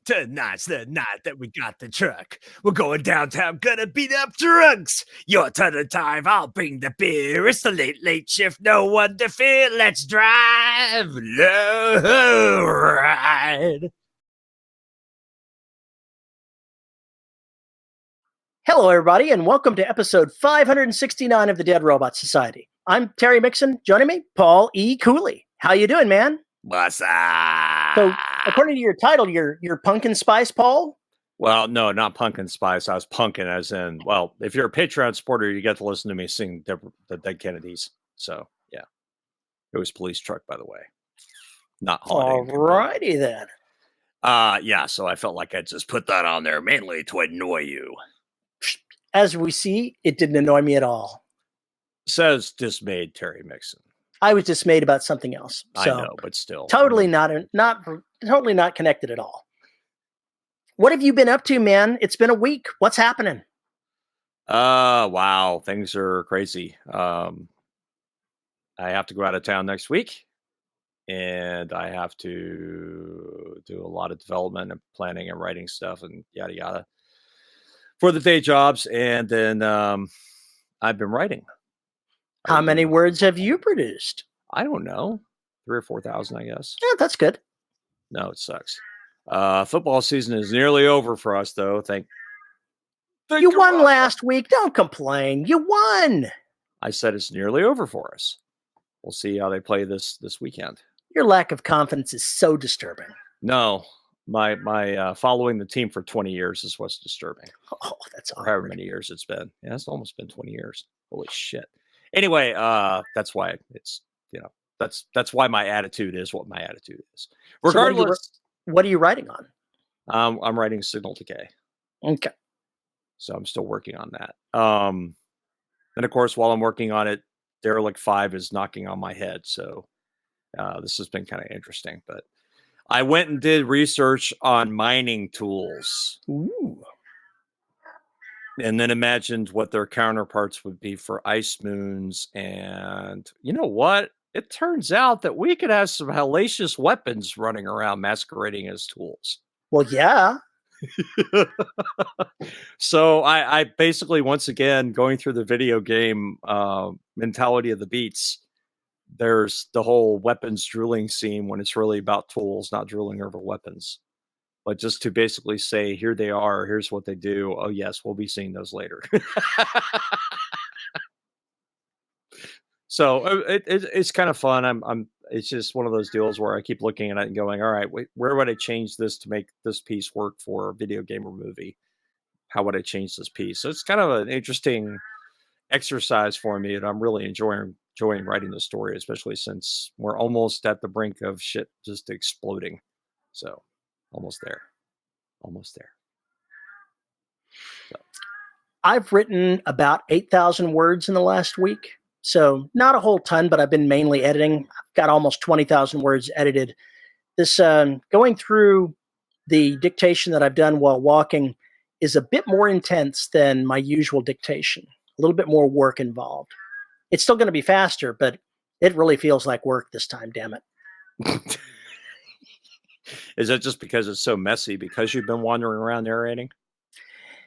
Tonight's the night that we got the truck. We're going downtown, gonna beat up drunks. Your turn to time, I'll bring the beer. It's the late shift, no one to fear. Let's drive, low ride. Hello, everybody, and welcome to episode 569 of the Dead Robot Society. I'm Terry Mixon. Joining me, Paul E. Cooley. How you doing, man? What's up? So, according to your title, you're pumpkin spice, Paul? Well, no, not pumpkin spice. I was punkin as in, well, if you're a Patreon supporter, you get to listen to me sing the Dead Kennedys. So, yeah. It was Police Truck, by the way. Not haunting. Alrighty then. Yeah, so I felt like I'd just put that on there mainly to annoy you. As we see, it didn't annoy me at all. Says dismayed Terry Mixon. I was dismayed about something else. So I know, but still. Totally not connected at all. What have you been up to, man? It's been a week. What's happening? Wow, things are crazy. I have to go out of town next week, and I have to do a lot of development and planning and writing stuff and yada yada for the day jobs. And then I've been writing. How many words have you produced? I don't know. 3,000 or 4,000, I guess. Yeah, that's good. No, it sucks. Football season is nearly over for us, though. Thank you won last week. Don't complain. You won. I said it's nearly over for us. We'll see how they play this weekend. Your lack of confidence is so disturbing. No, my following the team for 20 years is what's disturbing. Oh, that's awkward. However many years it's been. Yeah, it's almost been 20 years. Holy shit. Anyway, that's why it's, that's why my attitude is what my attitude is. Regardless. So what are you writing on? I'm writing Signal Decay. Okay. So I'm still working on that. And of course, while I'm working on it, Derelict 5 is knocking on my head. So this has been kind of interesting. But I went and did research on mining tools. Ooh. And then imagined what their counterparts would be for ice moons. And you know what? It turns out that we could have some hellacious weapons running around masquerading as tools. Well, yeah. So I basically, once again, going through the video game mentality of the beats, there's the whole weapons drooling scene when it's really about tools, not drooling over weapons. But just to basically say, here they are, here's what they do. Oh, yes, we'll be seeing those later. So it's kind of fun. It's just one of those deals where I keep looking at it and going, all right, wait, where would I change this to make this piece work for a video game or movie? How would I change this piece? So it's kind of an interesting exercise for me, and I'm really enjoying writing the story, especially since we're almost at the brink of shit just exploding. So almost there. So. I've written about 8,000 words in the last week. So not a whole ton, but I've been mainly editing. I've got almost 20,000 words edited. This going through the dictation that I've done while walking is a bit more intense than my usual dictation. A little bit more work involved. It's still going to be faster, but it really feels like work this time, damn it. Is that just because it's so messy because you've been wandering around narrating?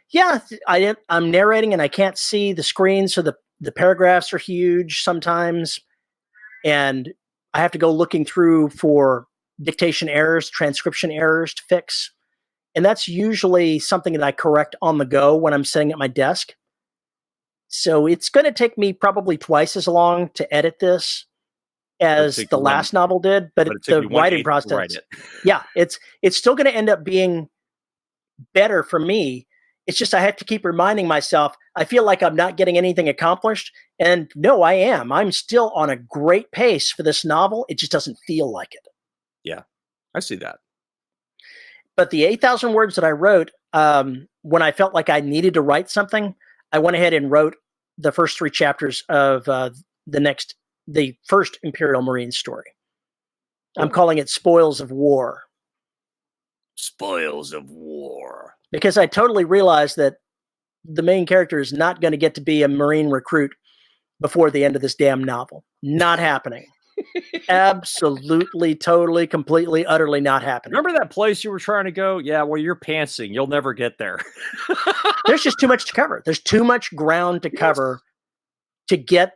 Yeah, I'm narrating and I can't see the screen, so the paragraphs are huge sometimes, and I have to go looking through for dictation errors, transcription errors to fix. And that's usually something that I correct on the go when I'm sitting at my desk. So it's going to take me probably twice as long to edit this as the last novel did, but the writing process, yeah, it's still going to end up being better for me. It's just I have to keep reminding myself, I feel like I'm not getting anything accomplished. And no, I am. I'm still on a great pace for this novel. It just doesn't feel like it. Yeah, I see that. But the 8,000 words that I wrote, when I felt like I needed to write something, I went ahead and wrote the first 3 chapters of the first Imperial Marine story. I'm calling it Spoils of War. Spoils of War. Because I totally realized that the main character is not going to get to be a Marine recruit before the end of this damn novel. Not happening. Absolutely, totally, completely, utterly not happening. Remember that place you were trying to go? Yeah, well, you're pantsing. You'll never get there. There's just too much to cover. There's too much ground to cover to get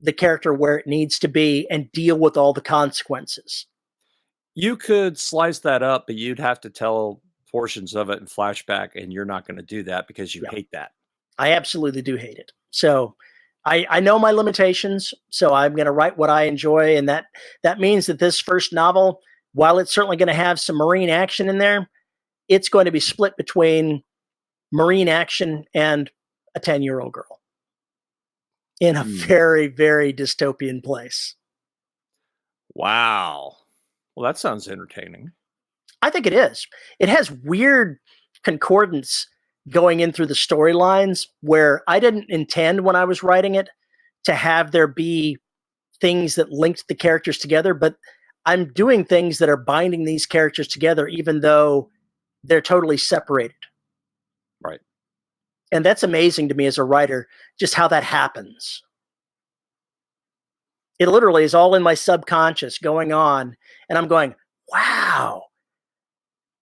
the character where it needs to be and deal with all the consequences. You could slice that up, but you'd have to tell portions of it in flashback, and you're not going to do that because you hate that. I absolutely do hate it. So I know my limitations, so I'm going to write what I enjoy, and that means that this first novel, while it's certainly going to have some marine action in there, it's going to be split between marine action and a 10-year-old girl in a very, very dystopian place. Wow. Well, that sounds entertaining. I think it is. It has weird concordance going in through the storylines where I didn't intend when I was writing it to have there be things that linked the characters together, but I'm doing things that are binding these characters together even though they're totally separated. Right. And that's amazing to me as a writer, just how that happens. It literally is all in my subconscious going on, and I'm going, wow.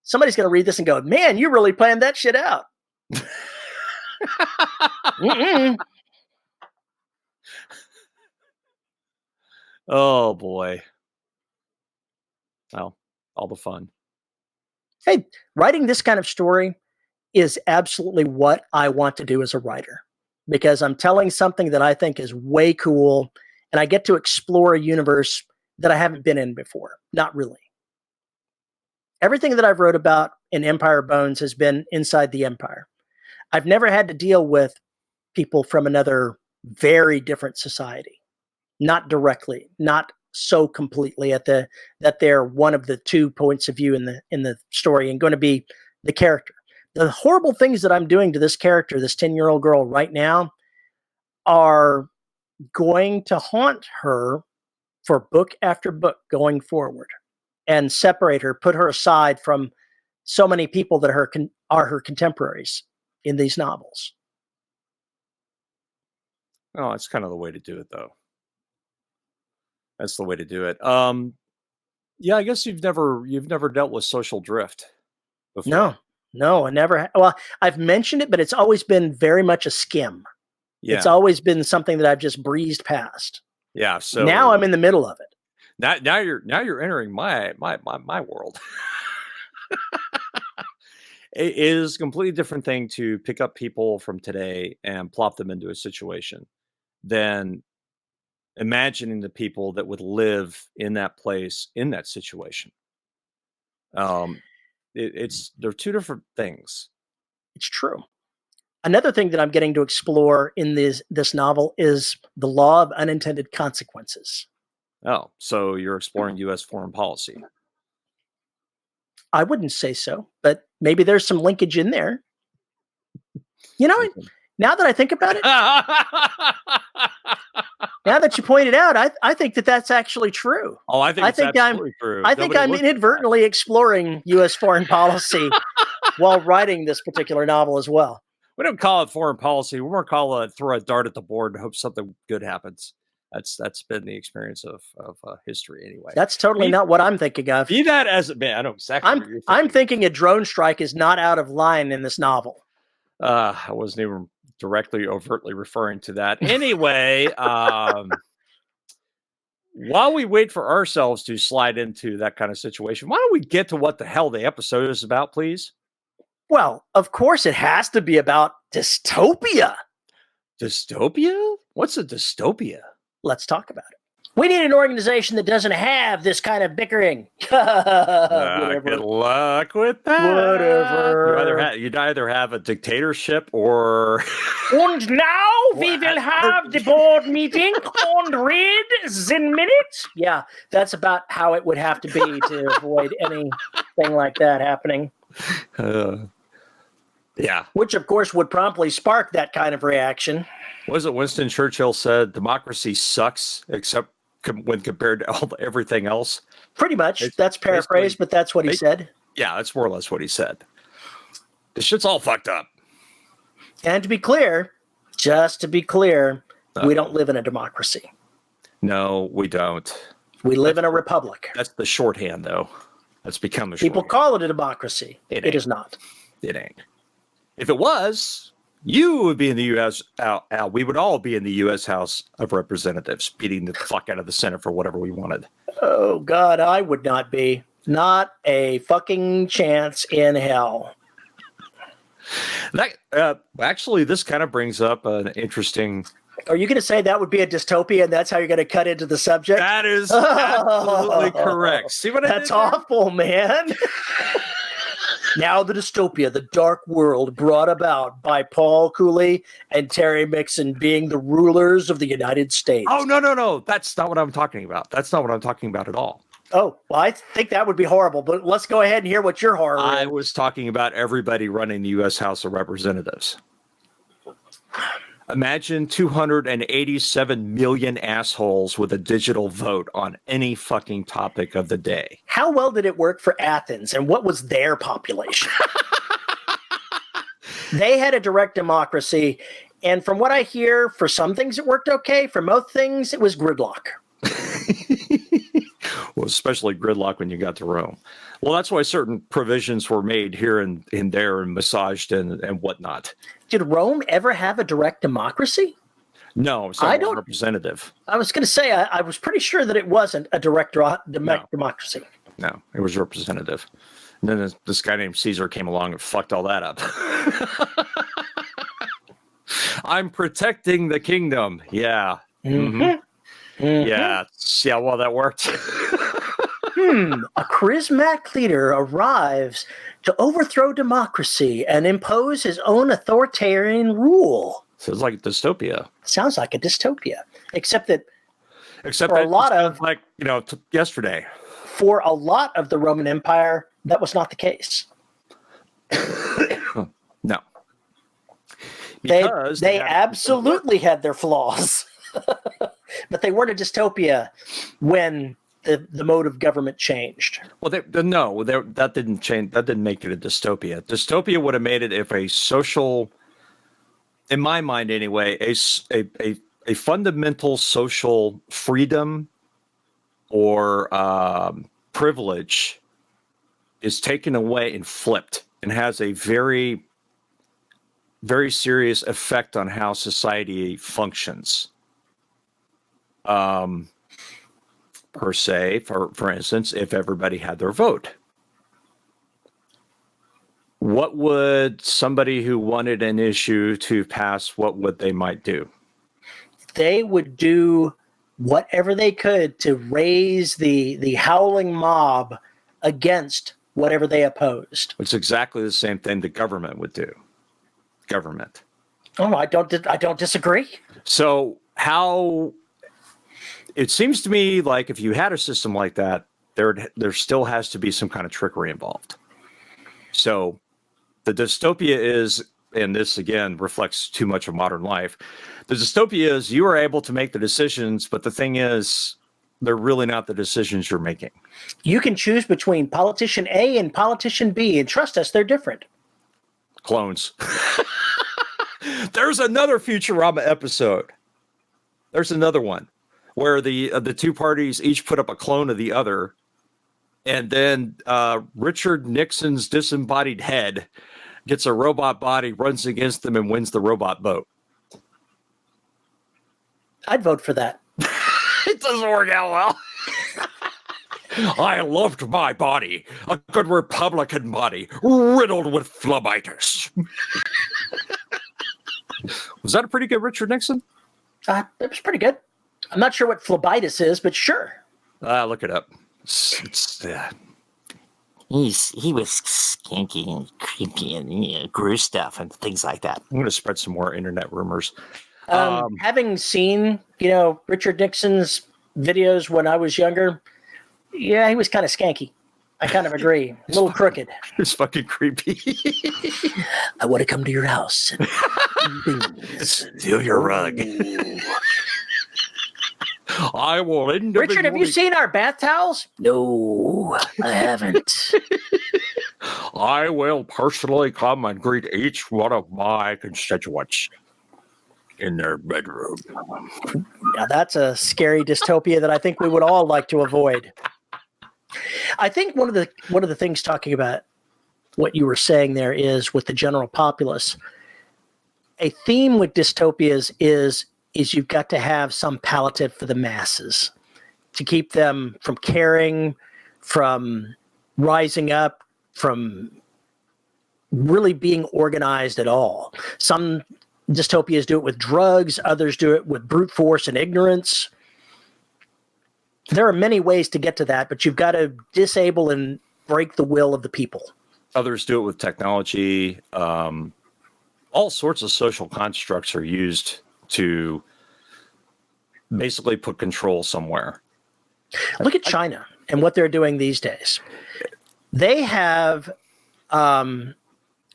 Somebody's going to read this and go, man, you really planned that shit out. Oh, boy. Well, all the fun. Hey, writing this kind of story is absolutely what I want to do as a writer, because I'm telling something that I think is way cool, and I get to explore a universe that I haven't been in before. Not really. Everything that I've wrote about in Empire Bones has been inside the Empire. I've never had to deal with people from another very different society. Not directly, not so completely that they're one of the two points of view in the story and going to be the character. The horrible things that I'm doing to this character, this 10-year-old girl right now, are going to haunt her for book after book going forward and separate her, put her aside from so many people that are her contemporaries in these novels. Oh, that's kind of the way to do it, though. That's the way to do it. Yeah, I guess you've never dealt with social drift before. No, I never. Well, I've mentioned it, but it's always been very much a skim. Yeah. It's always been something that I've just breezed past. Yeah. So now I'm in the middle of it. Now you're entering my world. It is a completely different thing to pick up people from today and plop them into a situation than imagining the people that would live in that place, in that situation. They're two different things. It's true. Another thing that I'm getting to explore in this novel is the law of unintended consequences. Oh, so you're exploring U.S. foreign policy. I wouldn't say so, but maybe there's some linkage in there. You know, now that I think about it, now that you pointed out, I think that's actually true. Oh, I think it's absolutely true. I think I'm inadvertently exploring U.S. foreign policy while writing this particular novel as well. We don't call it foreign policy. We more call it throw a dart at the board and hope something good happens. That's been the experience of history anyway. That's totally not what I'm thinking of. Be that as it may, I know exactly what you're thinking. I'm thinking a drone strike is not out of line in this novel. I wasn't even directly overtly referring to that. Anyway, while we wait for ourselves to slide into that kind of situation, why don't we get to what the hell the episode is about, please? Well, of course it has to be about dystopia. Dystopia? What's a dystopia? Let's talk about it. We need an organization that doesn't have this kind of bickering. Good luck with that. Whatever. You'd either have a dictatorship or... And now we will have the board meeting on Red in minutes. Yeah, that's about how it would have to be to avoid anything like that happening. Yeah. Which, of course, would promptly spark that kind of reaction. Was it Winston Churchill said democracy sucks except when compared to everything else? Pretty much. That's paraphrased, but that's what he said. Yeah, that's more or less what he said. This shit's all fucked up. And to be clear, just to be clear, we don't live in a democracy. No, we don't. We live in a republic. That's the shorthand, though. That's become a People shorthand. call it a democracy. It is not. It ain't. If it was, you would be in the U.S. Al, we would all be in the U.S. House of Representatives, beating the fuck out of the Senate for whatever we wanted. Oh, God, I would not be. Not a fucking chance in hell. That actually, this kind of brings up an interesting. Are you going to say that would be a dystopia and that's how you're going to cut into the subject? That is absolutely correct. See what I did That's there? awful, man. Now the dystopia, the dark world brought about by Paul Cooley and Terry Mixon being the rulers of the United States. Oh, no. That's not what I'm talking about. That's not what I'm talking about at all. Oh, well, I think that would be horrible, but let's go ahead and hear what your horror I is. was talking about everybody running the U.S. House of Representatives. Imagine 287 million assholes with a digital vote on any fucking topic of the day. How well did it work for Athens, and what was their population? They had a direct democracy, and from what I hear, for some things it worked okay. For most things, it was gridlock. Well, especially gridlock when you got to Rome. Well, that's why certain provisions were made here and there and massaged and whatnot. Did Rome ever have a direct democracy? No, it's not representative. I was going to say, I was pretty sure that it wasn't a direct democracy. No, it was representative. And then this guy named Caesar came along and fucked all that up. I'm protecting the kingdom. Yeah. Mm-hmm. Mm-hmm. Yeah, well, that worked. A charismatic leader arrives to overthrow democracy and impose his own authoritarian rule. Sounds like a dystopia. Sounds like a dystopia, except that yesterday. For a lot of the Roman Empire, that was not the case. No. They absolutely had their flaws. But they weren't a dystopia when the mode of government changed. Well, that didn't change. That didn't make it a dystopia. Dystopia would have made it if a social, in my mind anyway, a fundamental social freedom or privilege is taken away and flipped and has a very, very serious effect on how society functions. Per se, for instance, if everybody had their vote, what would somebody who wanted an issue to pass, what would they might do? They would do whatever they could to raise the howling mob against whatever they opposed. It's exactly the same thing the government would do. Government. Oh, I don't disagree. So how... It seems to me like if you had a system like that, there still has to be some kind of trickery involved. So the dystopia is, and this again reflects too much of modern life, the dystopia is you are able to make the decisions, but the thing is, they're really not the decisions you're making. You can choose between politician A and politician B, and trust us, they're different. Clones. There's another Futurama episode. There's another one where the two parties each put up a clone of the other, and then Richard Nixon's disembodied head gets a robot body, runs against them, and wins the robot vote. I'd vote for that. It doesn't work out well. I loved my body, a good Republican body, riddled with phlebitis. Was that a pretty good Richard Nixon? It was pretty good. I'm not sure what phlebitis is, but sure. Look it up. He was skanky and creepy and grew stuff and things like that. I'm going to spread some more internet rumors. Having seen, Richard Nixon's videos when I was younger, yeah, he was kind of skanky. I kind of agree. A little crooked. It's fucking creepy. I want to come to your house and steal your rug. I will Richard, have you seen our bath towels? No, I haven't. I will personally come and greet each one of my constituents. in their bedroom. Now that's a scary dystopia that I think we would all like to avoid. I think one of the things talking about what you were saying there is with the general populace, a theme with dystopias is you've got to have some palliative for the masses to keep them from caring, from rising up, from really being organized at all. Some dystopias do it with drugs, others do it with brute force and ignorance. There are many ways to get to that, but you've got to disable and break the will of the people. Others do it with technology. All sorts of social constructs are used to basically put control somewhere. Look at China and what they're doing these days. They have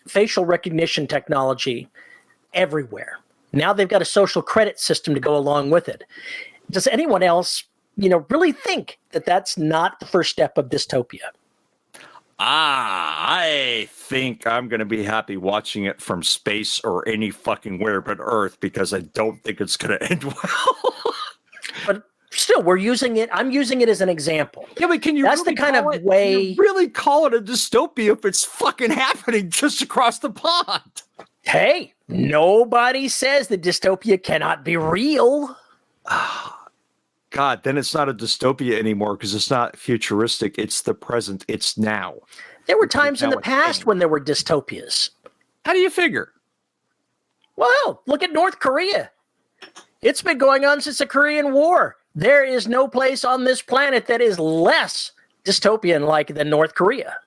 facial recognition technology everywhere. Now they've got a social credit system to go along with it. Does anyone else, really think that that's not the first step of dystopia? I think I'm going to be happy watching it from space or any fucking where but Earth, because I don't think it's going to end well. But still, we're using it. I'm using it as an example. Yeah, but can you? That's really the kind of can way. you really call it a dystopia if it's fucking happening just across the pond? Hey, nobody says that dystopia cannot be real. God, then it's not a dystopia anymore because it's not futuristic. It's the present. It's now. There were times in now the past when there were dystopias. How do you figure? Well, look at North Korea. It's been going on since the Korean War. There is no place on this planet that is less dystopian-like than North Korea.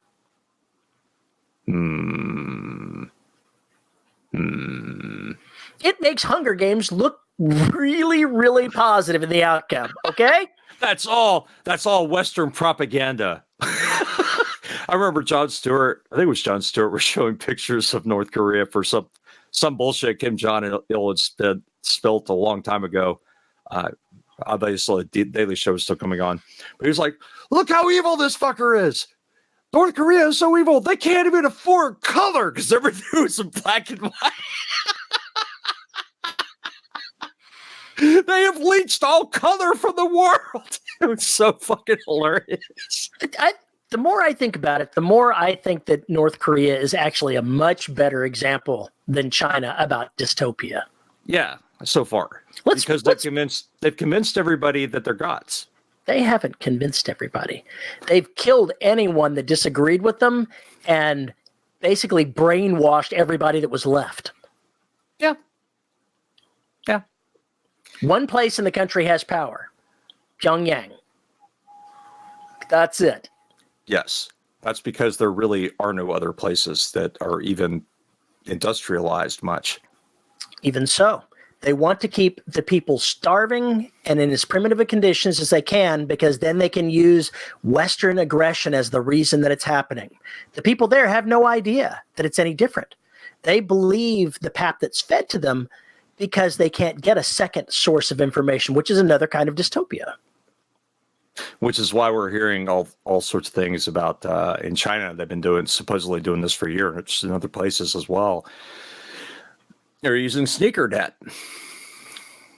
It makes Hunger Games look really, really positive in the outcome, okay? That's all Western propaganda. I remember Jon Stewart, I think it was Jon Stewart, was showing pictures of North Korea for some bullshit Kim Jong-il had spilt a long time ago. Obviously, the Daily Show is still coming on. But he was like, look how evil this fucker is. North Korea is so evil, they can't even afford color because everything was in black and white. They have bleached all color from the world. It was so fucking hilarious. The more I think about it, the more I think that North Korea is actually a much better example than China about dystopia. Yeah, so far. Because they've convinced everybody that they're gods. They haven't convinced everybody. They've killed anyone that disagreed with them and basically brainwashed everybody that was left. Yeah. Yeah. One place in the country has power. Pyongyang. That's it. Yes. That's because there really are no other places that are even industrialized much. Even so, they want to keep the people starving and in as primitive conditions as they can, because then they can use Western aggression as the reason that it's happening. The people there have no idea that it's any different. They believe the pap that's fed to them because they can't get a second source of information, which is another kind of dystopia. Which is why we're hearing all sorts of things about in China. They've been supposedly doing this for a year, and it's in other places as well. They're using sneaker debt.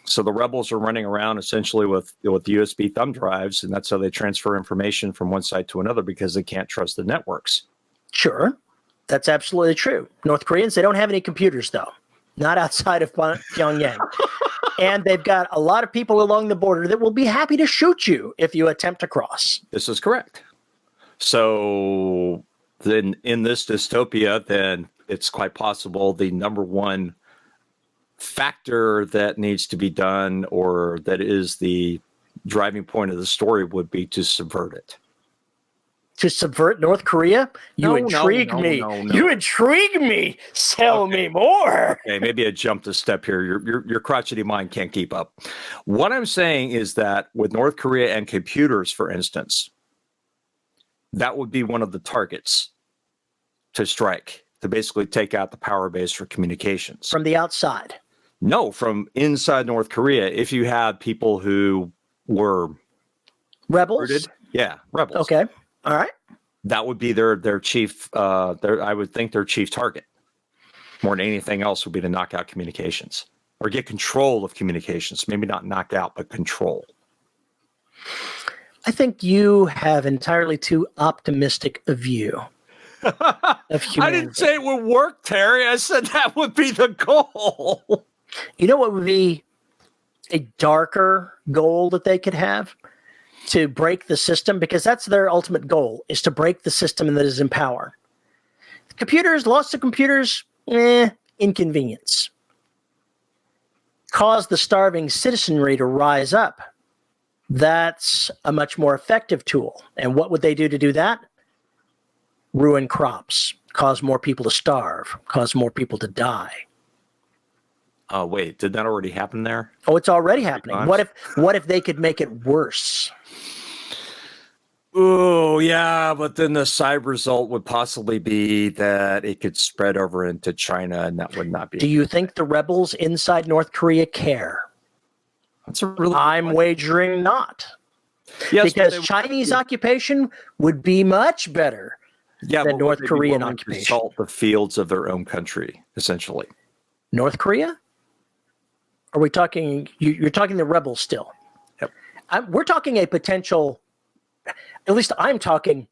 So the rebels are running around essentially with USB thumb drives, and that's how they transfer information from one side to another because they can't trust the networks. Sure, that's absolutely true. North Koreans, they don't have any computers, though. Not outside of Pyongyang. And they've got a lot of people along the border that will be happy to shoot you if you attempt to cross. This is correct. So then in this dystopia, then it's quite possible the number one factor that needs to be done, or that is the driving point of the story, would be to subvert it. To subvert North Korea? You intrigue me. You intrigue me. Tell me more. Okay, maybe I jumped a step here. Your crotchety mind can't keep up. What I'm saying is that with North Korea and computers, for instance, that would be one of the targets to strike, to basically take out the power base for communications. From the outside? No, from inside North Korea. If you had people who were rebels? Murdered, yeah, rebels. Okay. All right. That would be their chief, I would think their chief target. More than anything else would be to knock out communications. or get control of communications. Maybe not knock out, but control. I think you have entirely too optimistic a view of humanity. I didn't say it would work, Terry. I said that would be the goal. You know what would be a darker goal that they could have? To break the system, because that's their ultimate goal, is to break the system that is in power. Computers, lots of computers, inconvenience. Cause the starving citizenry to rise up. That's a much more effective tool. And what would they do to do that? Ruin crops, cause more people to starve, cause more people to die. Wait, did that already happen there? Oh, it's already happening. What if they could make it worse? Oh, yeah, but then the side result would possibly be that it could spread over into China, and that would not be. Do you think the rebels inside North Korea care? That's a really. I'm wagering not. Yes, because Chinese occupation would be much better than North Korean occupation. Salt the fields of their own country, essentially. North Korea? Are we talking? You're talking the rebels still? Yep. We're talking a potential. At least I'm talking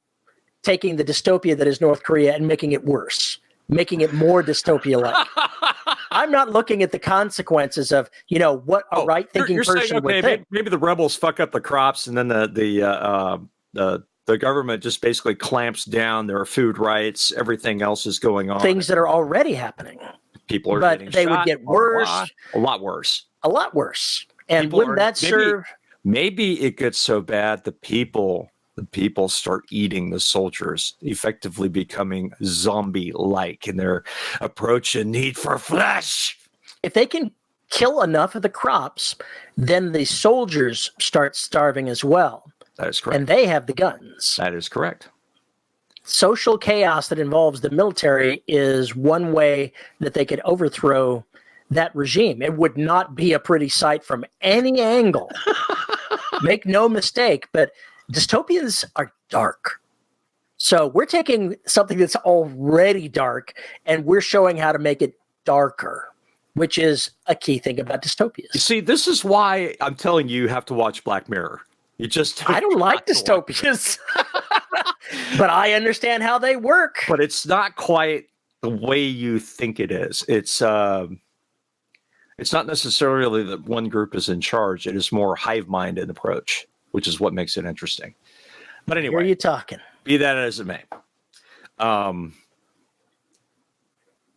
taking the dystopia that is North Korea and making it worse, making it more dystopia-like. I'm not looking at the consequences of, what a right-thinking person would think. Maybe the rebels fuck up the crops, and then the government just basically clamps down their food rights. Everything else is going on. Things that are already happening. People are but getting they shot would get worse. A lot worse. A lot worse. And wouldn't that serve? Maybe it gets so bad the people start eating the soldiers, effectively becoming zombie-like in their approach and need for flesh. If they can kill enough of the crops, then the soldiers start starving as well. That is correct. And they have the guns. That is correct. Social chaos that involves the military is one way that they could overthrow that regime. It would not be a pretty sight from any angle. Make no mistake, but dystopias are dark. So we're taking something that's already dark and we're showing how to make it darker, which is a key thing about dystopias. You see, this is why I'm telling you have to watch Black Mirror. I don't like dystopias, but I understand how they work. But it's not quite the way you think it is. It's not necessarily that one group is in charge. It is more hive-minded approach, which is what makes it interesting. But anyway, where are you talking? Be that as it may.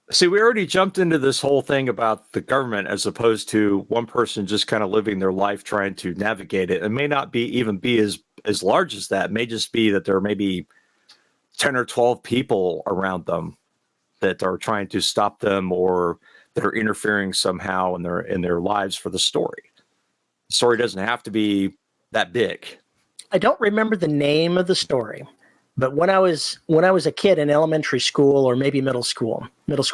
See, we already jumped into this whole thing about the government as opposed to one person just kind of living their life trying to navigate it. It may not even be as large as that. It may just be that there are maybe 10 or 12 people around them that are trying to stop them or that are interfering somehow in their lives for the story. The story doesn't have to be that big. I don't remember the name of the story, but when I was a kid in elementary school or maybe middle school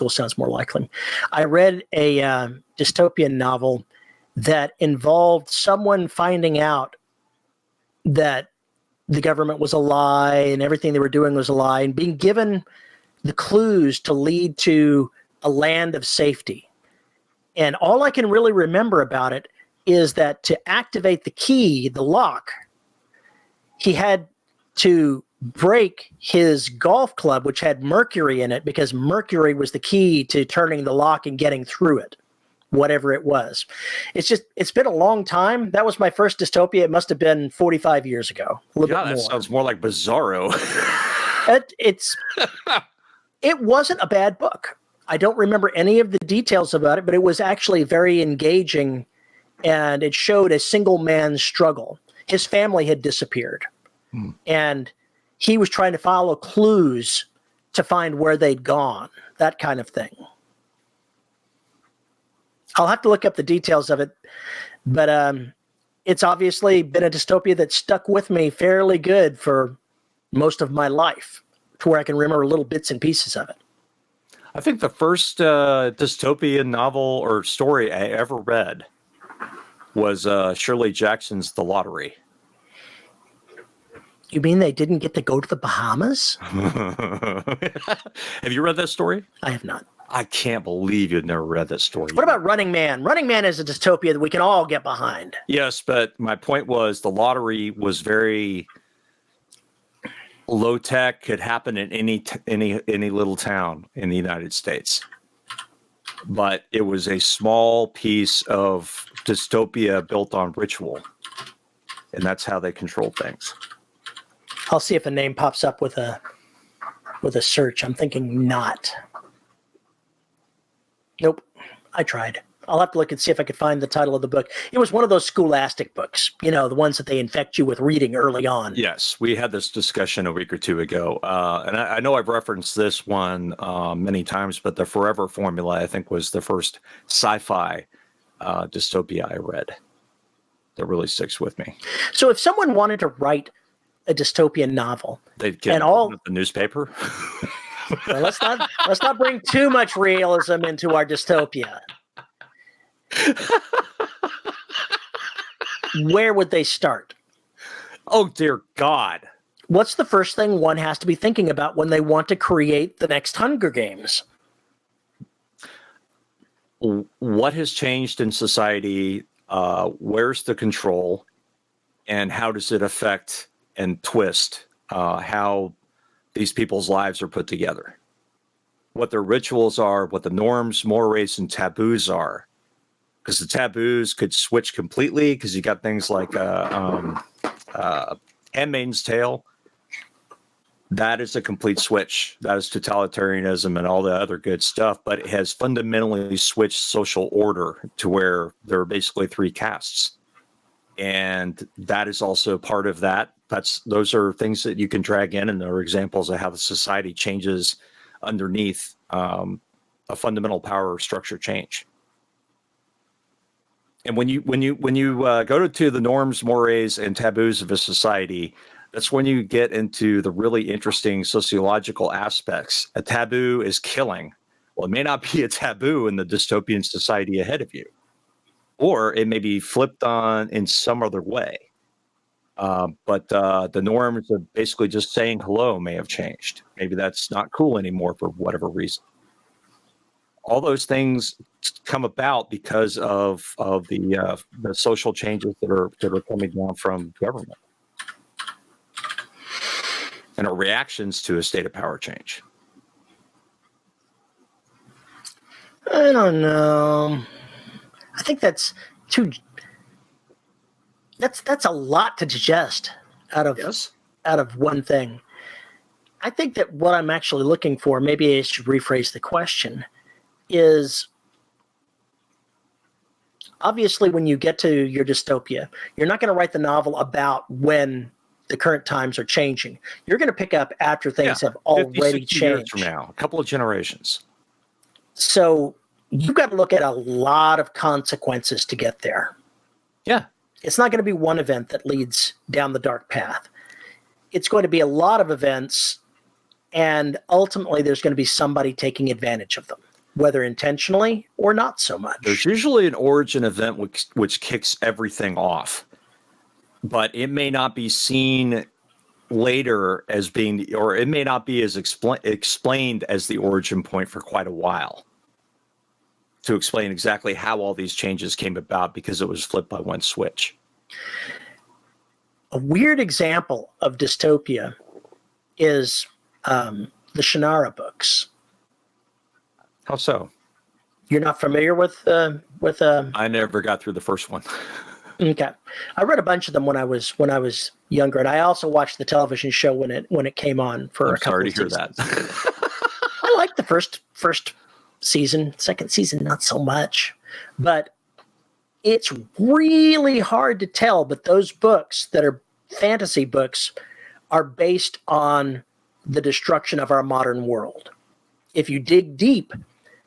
sounds more likely, I read a dystopian novel that involved someone finding out that the government was a lie and everything they were doing was a lie and being given the clues to lead to a land of safety. And all I can really remember about it is that to activate the key, the lock, he had to break his golf club, which had mercury in it, because mercury was the key to turning the lock and getting through it, whatever it was. It's been a long time. That was my first dystopia. It must have been 45 years ago. A little bit more. That sounds more like Bizarro. It wasn't a bad book. I don't remember any of the details about it, but it was actually very engaging, and it showed a single man's struggle. His family had disappeared, and he was trying to follow clues to find where they'd gone, that kind of thing. I'll have to look up the details of it, but it's obviously been a dystopia that stuck with me fairly good for most of my life, to where I can remember little bits and pieces of it. I think the first dystopian novel or story I ever read was Shirley Jackson's The Lottery. You mean they didn't get to go to the Bahamas? Have you read that story? I have not. I can't believe you've never read that story. What about Running Man? Running Man is a dystopia that we can all get behind. Yes, but my point was the lottery was very low tech, could happen in any little town in the United States. But it was a small piece of dystopia built on ritual. And that's how they control things. I'll see if a name pops up with a search. I'm thinking not. Nope. I tried. I'll have to look and see if I could find the title of the book. It was one of those scholastic books, the ones that they infect you with reading early on. Yes, we had this discussion a week or two ago. And I know I've referenced this one many times, but the Forever Formula, I think, was the first sci-fi dystopia I read that really sticks with me. So if someone wanted to write a dystopian novel, They'd get the newspaper. Well, let's not bring too much realism into our dystopia. Where would they start? Oh, dear God. What's the first thing one has to be thinking about when they want to create the next Hunger Games? What has changed in society? Where's the control? And how does it affect and twist how these people's lives are put together? What their rituals are, what the norms, mores, and taboos are. Because the taboos could switch completely, because you got things like Handmaid's Tale. That is a complete switch. That is totalitarianism and all the other good stuff, but it has fundamentally switched social order to where there are basically 3 castes. And that is also part of that. Those are things that you can drag in, and there are examples of how the society changes underneath a fundamental power structure change. And when you go to the norms, mores, and taboos of a society, that's when you get into the really interesting sociological aspects. A taboo is killing. Well, it may not be a taboo in the dystopian society ahead of you, or it may be flipped on in some other way. But the norms of basically just saying hello may have changed. Maybe that's not cool anymore for whatever reason. All those things come about because of the social changes that are coming down from government and our reactions to a state of power change. I don't know. I think that's a lot to digest out of one thing. I think that what I'm actually looking for, maybe I should rephrase the question, is obviously when you get to your dystopia, you're not going to write the novel about when the current times are changing. You're going to pick up after things have already changed. Years from now, a couple of generations. So you've got to look at a lot of consequences to get there. Yeah. It's not going to be one event that leads down the dark path. It's going to be a lot of events, and ultimately there's going to be somebody taking advantage of them, whether intentionally or not so much. There's usually an origin event which kicks everything off, but it may not be seen later as being, or it may not be as explained as the origin point for quite a while to explain exactly how all these changes came about, because it was flipped by one switch. A weird example of dystopia is the Shannara books. How so? You're not familiar with I never got through the first one. Okay, I read a bunch of them when I was younger, and I also watched the television show when it came on for a couple of seasons. Sorry to hear that. I liked the first season. Second season, not so much, but it's really hard to tell. But those books that are fantasy books are based on the destruction of our modern world. If you dig deep,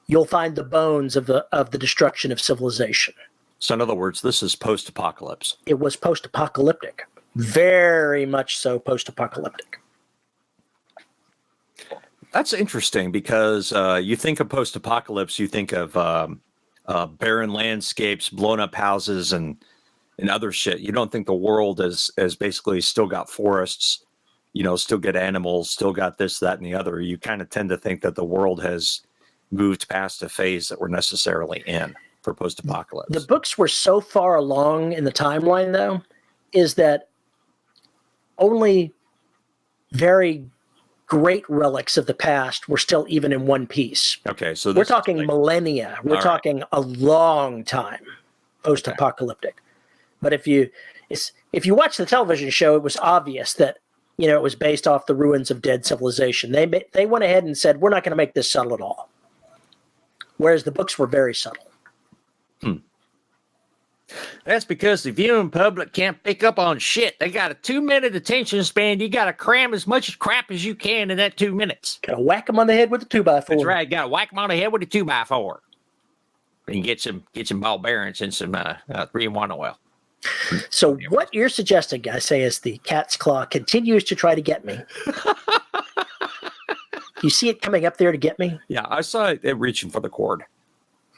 you'll find the bones of the destruction of civilization. So in other words, this is post-apocalypse. It was post-apocalyptic. Very much so post-apocalyptic. That's interesting, because you think of post-apocalypse, you think of barren landscapes, blown up houses, and other shit. You don't think the world has basically still got forests, still got animals, still got this, that, and the other. You kind of tend to think that the world has moved past a phase that we're necessarily in for post-apocalypse. The books were so far along in the timeline, though, is that only very great relics of the past were still even in one piece. Okay, so we're talking millennia. We're talking a long time post-apocalyptic. Okay. But if you watch the television show, it was obvious that it was based off the ruins of dead civilization. They went ahead and said, we're not going to make this subtle at all. Whereas the books were very subtle. That's because the viewing public can't pick up on shit. They got a 2-minute attention span. You got to cram as much crap as you can in that 2 minutes. Got to whack them on the head with a 2x4. That's right. Got to whack them on the head with a 2x4. And get some ball bearings and some 3-in-1 oil. So what you're suggesting, I say, is the cat's claw continues to try to get me. You see it coming up there to get me? Yeah, I saw it reaching for the cord.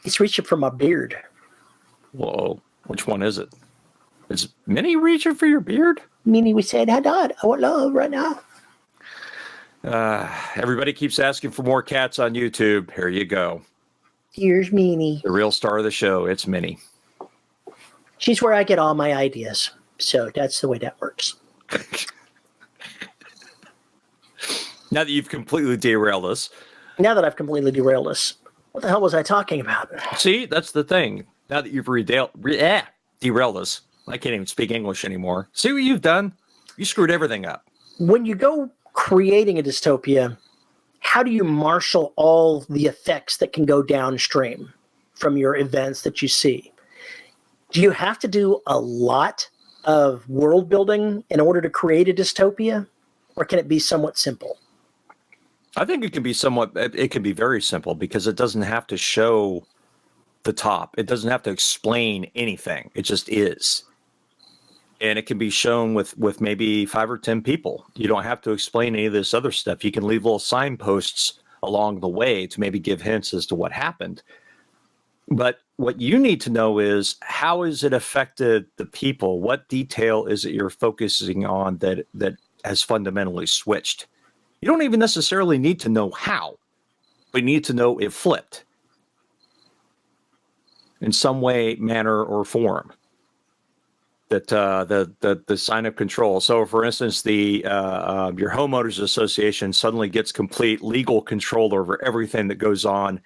It's reaching for my beard. Whoa. Which one is it? Is Minnie reaching for your beard? Minnie, we said, I want love right now. Everybody keeps asking for more cats on YouTube. Here you go. Here's Minnie. The real star of the show. It's Minnie. She's where I get all my ideas. So that's the way that works. Now that you've completely derailed us. Now that I've completely derailed us. What the hell was I talking about? See, that's the thing. Now that you've derailed us. I can't even speak English anymore. See what you've done? You screwed everything up. When you go creating a dystopia, how do you marshal all the effects that can go downstream from your events that you see? Do you have to do a lot of world building in order to create a dystopia? Or can it be somewhat simple? I think it can be very simple because it doesn't have to show the top. It doesn't have to explain anything. It just is. And it can be shown with maybe 5 or 10 people. You don't have to explain any of this other stuff. You can leave little signposts along the way to maybe give hints as to what happened. But what you need to know is, how has it affected the people? What detail is it you're focusing on that has fundamentally switched? You don't even necessarily need to know how, but you need to know it flipped in some way, manner, or form. That the sign of control. So, for instance, your homeowners association suddenly gets complete legal control over everything that goes on,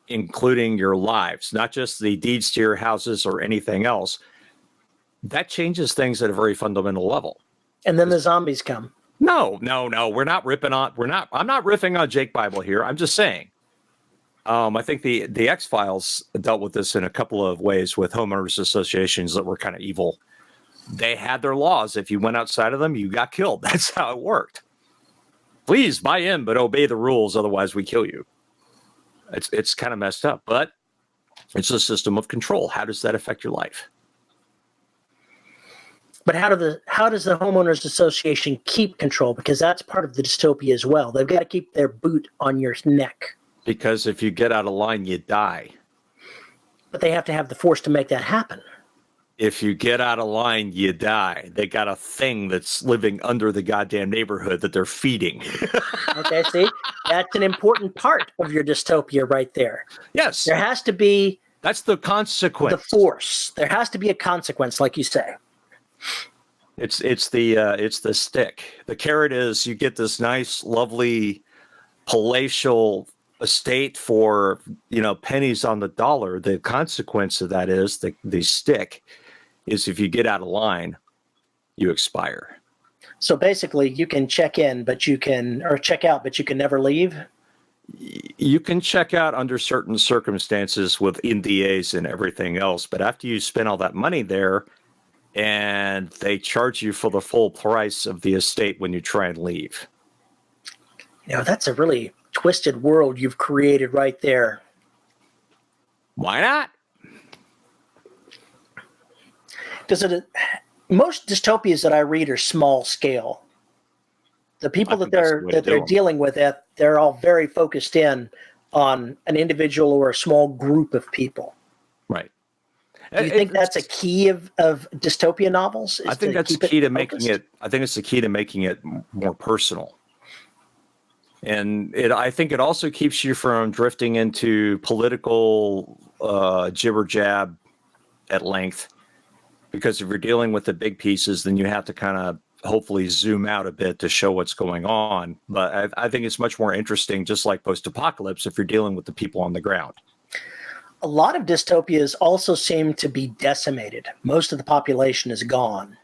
including your lives, not just the deeds to your houses or anything else. That changes things at a very fundamental level. And then the zombies come. No. I'm not riffing on Jake Bible here. I'm just saying. I think the X-Files dealt with this in a couple of ways with homeowners associations that were kind of evil. They had their laws. If you went outside of them, you got killed. That's how it worked. Please buy in, but obey the rules. Otherwise, we kill you. It's kind of messed up, but it's a system of control. How does that affect your life? But how does the homeowners association keep control? Because that's part of the dystopia as well. They've got to keep their boot on your neck. Because if you get out of line, you die. But they have to have the force to make that happen. If you get out of line, you die. They got a thing that's living under the goddamn neighborhood that they're feeding. Okay, see? That's an important part of your dystopia right there. Yes. There has to be... That's the consequence. The force. There has to be a consequence, like you say. It's the stick. The carrot is you get this nice, lovely, palatial estate for pennies on the dollar. The consequence of that is the stick is, if you get out of line, you expire. So basically, you can check out, but you can never leave. You can check out under certain circumstances with NDAs and everything else, but after you spend all that money there, and they charge you for the full price of the estate when you try and leave. That's a really twisted world you've created right there. Why not? Most dystopias that I read are small scale. The people that they're dealing with, they're all very focused in on an individual or a small group of people. Right. Do you think that's a key of dystopia novels? I think that's the key to making it. I think it's the key to making it more personal. And I think it also keeps you from drifting into political jibber jab at length, because if you're dealing with the big pieces, then you have to kind of hopefully zoom out a bit to show what's going on. But I think it's much more interesting, just like post-apocalypse, if you're dealing with the people on the ground. A lot of dystopias also seem to be decimated. Most of the population is gone.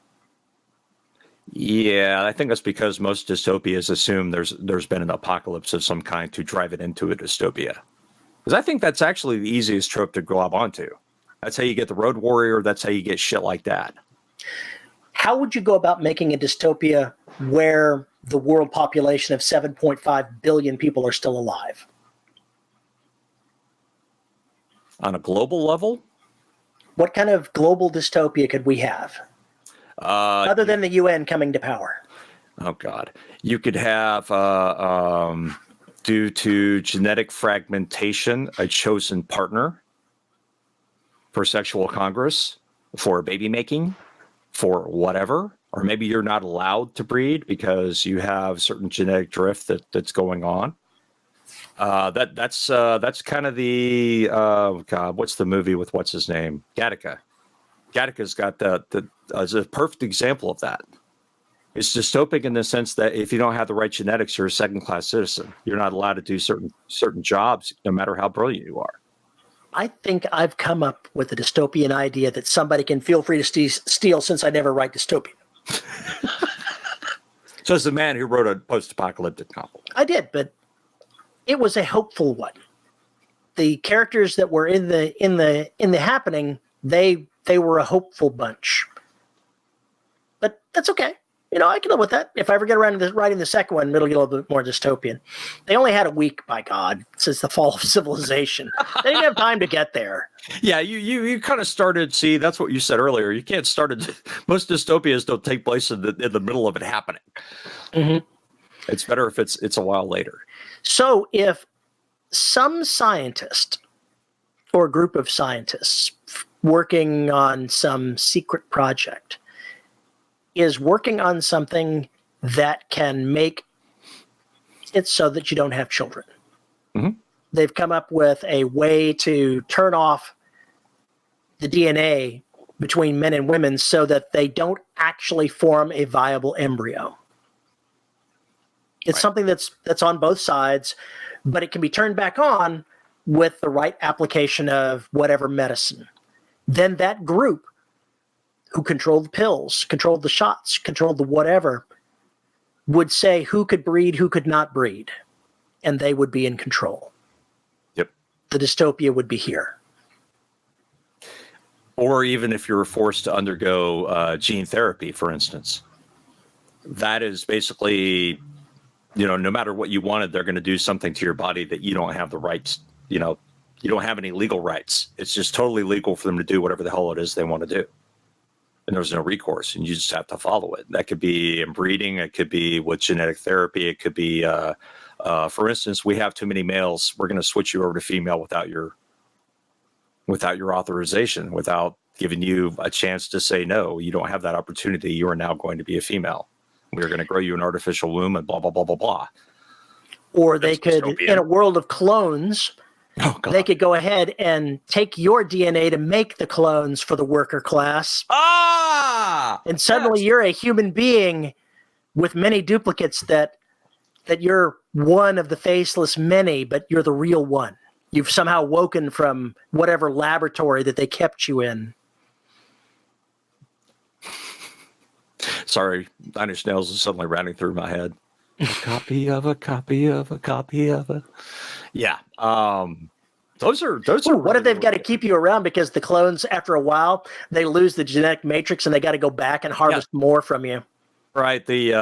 Yeah, I think that's because most dystopias assume there's been an apocalypse of some kind to drive it into a dystopia. Because I think that's actually the easiest trope to glob onto. That's how you get the road warrior. That's how you get shit like that. How would you go about making a dystopia where the world population of 7.5 billion people are still alive? On a global level? What kind of global dystopia could we have? Other than the UN coming to power. Oh, God. You could have, due to genetic fragmentation, a chosen partner for sexual congress, for baby making, for whatever. Or maybe you're not allowed to breed because you have certain genetic drift that's going on. That's kind of the God. What's the movie with what's his name? Gattaca. Gattaca's got as a perfect example of that. It's dystopic in the sense that if you don't have the right genetics, you're a second-class citizen. You're not allowed to do certain jobs, no matter how brilliant you are. I think I've come up with a dystopian idea that somebody can feel free to steal, since I never write dystopia. So as the man who wrote a post-apocalyptic novel. I did, but it was a hopeful one. The characters that were in the happening, they were a hopeful bunch. But that's okay. I can live with that. If I ever get around to writing the second one, it'll get a little bit more dystopian. They only had a week, by God, since the fall of civilization. They didn't have time to get there. Yeah, you kind of started. See, that's what you said earlier. You can't start it. Most dystopias don't take place in the middle of it happening. Mm-hmm. It's better if it's a while later. So if some scientist or group of scientists working on some secret project is working on something that can make it so that you don't have children. Mm-hmm. They've come up with a way to turn off the DNA between men and women so that they don't actually form a viable embryo. It's something that's on both sides, but it can be turned back on with the right application of whatever medicine. Then that group who controlled the pills, controlled the shots, controlled the whatever, would say who could breed, who could not breed, and they would be in control. Yep. The dystopia would be here. Or even if you were forced to undergo gene therapy, for instance. That is basically, no matter what you wanted, they're going to do something to your body that you don't have the rights, you don't have any legal rights. It's just totally legal for them to do whatever the hell it is they want to do. And there's no recourse, and you just have to follow it. That could be in breeding. It could be with genetic therapy. It could be, for instance, we have too many males. We're going to switch you over to female without your authorization, without giving you a chance to say no. You don't have that opportunity. You are now going to be a female. We're going to grow you an artificial womb and blah, blah, blah, blah, blah. Or they could, in a world of clones, they could go ahead and take your DNA to make the clones for the worker class. And suddenly you're a human being with many duplicates that you're one of the faceless many, but you're the real one. You've somehow woken from whatever laboratory that they kept you in. Sorry, Nine Inch Nails is suddenly running through my head. A copy of a copy of a copy of a. Yeah. Those are. What if they've got to keep you around because the clones, after a while, they lose the genetic matrix and they got to go back and harvest more from you? Right. The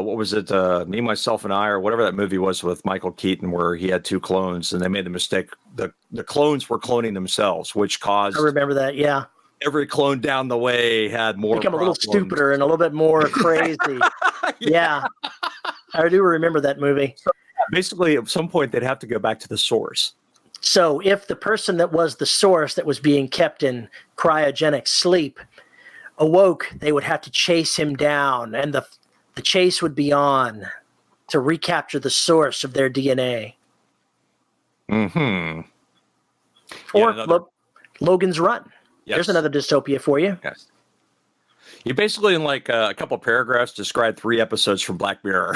what was it? Me, Myself, and I, or whatever that movie was with Michael Keaton, where he had two clones, and they made the mistake. The clones were cloning themselves, which caused. I remember that. Yeah. Every clone down the way had more. Become a little stupider and a little bit more crazy. Yeah. I do remember that movie. So basically, at some point, they'd have to go back to the source. So if the person that was the source that was being kept in cryogenic sleep awoke, they would have to chase him down, and the chase would be on to recapture the source of their DNA. Mm-hmm. Or Logan's Run. Yes. There's another dystopia for you. Yes. You basically, in like a couple paragraphs, described 3 episodes from Black Mirror.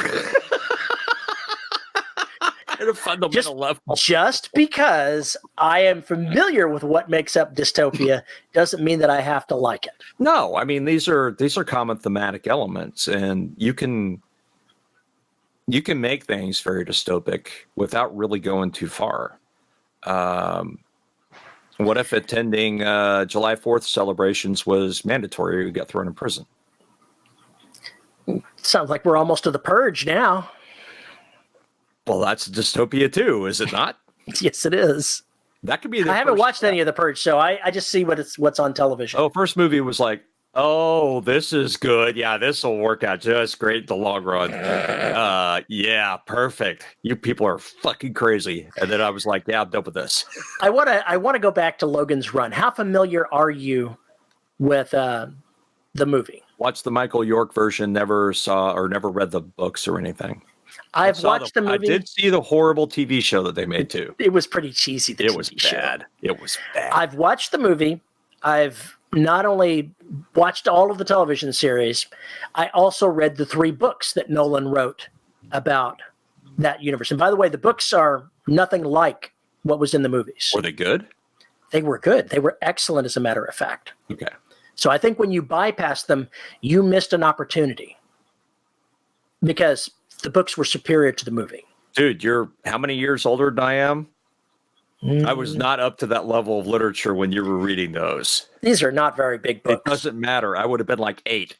At a fundamental level. Just because I am familiar with what makes up dystopia doesn't mean that I have to like it. No, I mean these are common thematic elements, and you can make things very dystopic without really going too far. What if attending July 4th celebrations was mandatory? You got thrown in prison. Sounds like we're almost to the purge now. Well, that's dystopia too, is it not? Yes, it is. That could be. I haven't watched any of the Purge, so I just see what's on television. Oh, first movie was like, oh, this is good. Yeah, this will work out just great in the long run. Yeah, perfect. You people are fucking crazy. And then I was like, yeah, I'm done with this. I wanna go back to Logan's Run. How familiar are you with the movie? Watched the Michael York version. Never saw or never read the books or anything. I've watched the movie. I did see the horrible TV show that they made too. It was pretty cheesy. It was bad. It was bad. I've watched the movie. I've not only watched all of the television series, I also read the 3 books that Nolan wrote about that universe. And by the way, the books are nothing like what was in the movies. Were they good? They were good. They were excellent, as a matter of fact. Okay. So I think when you bypass them, you missed an opportunity because the books were superior to the movie. Dude, you're how many years older than I am? I was not up to that level of literature when you were reading those. These are not very big books. It doesn't matter. I would have been like 8,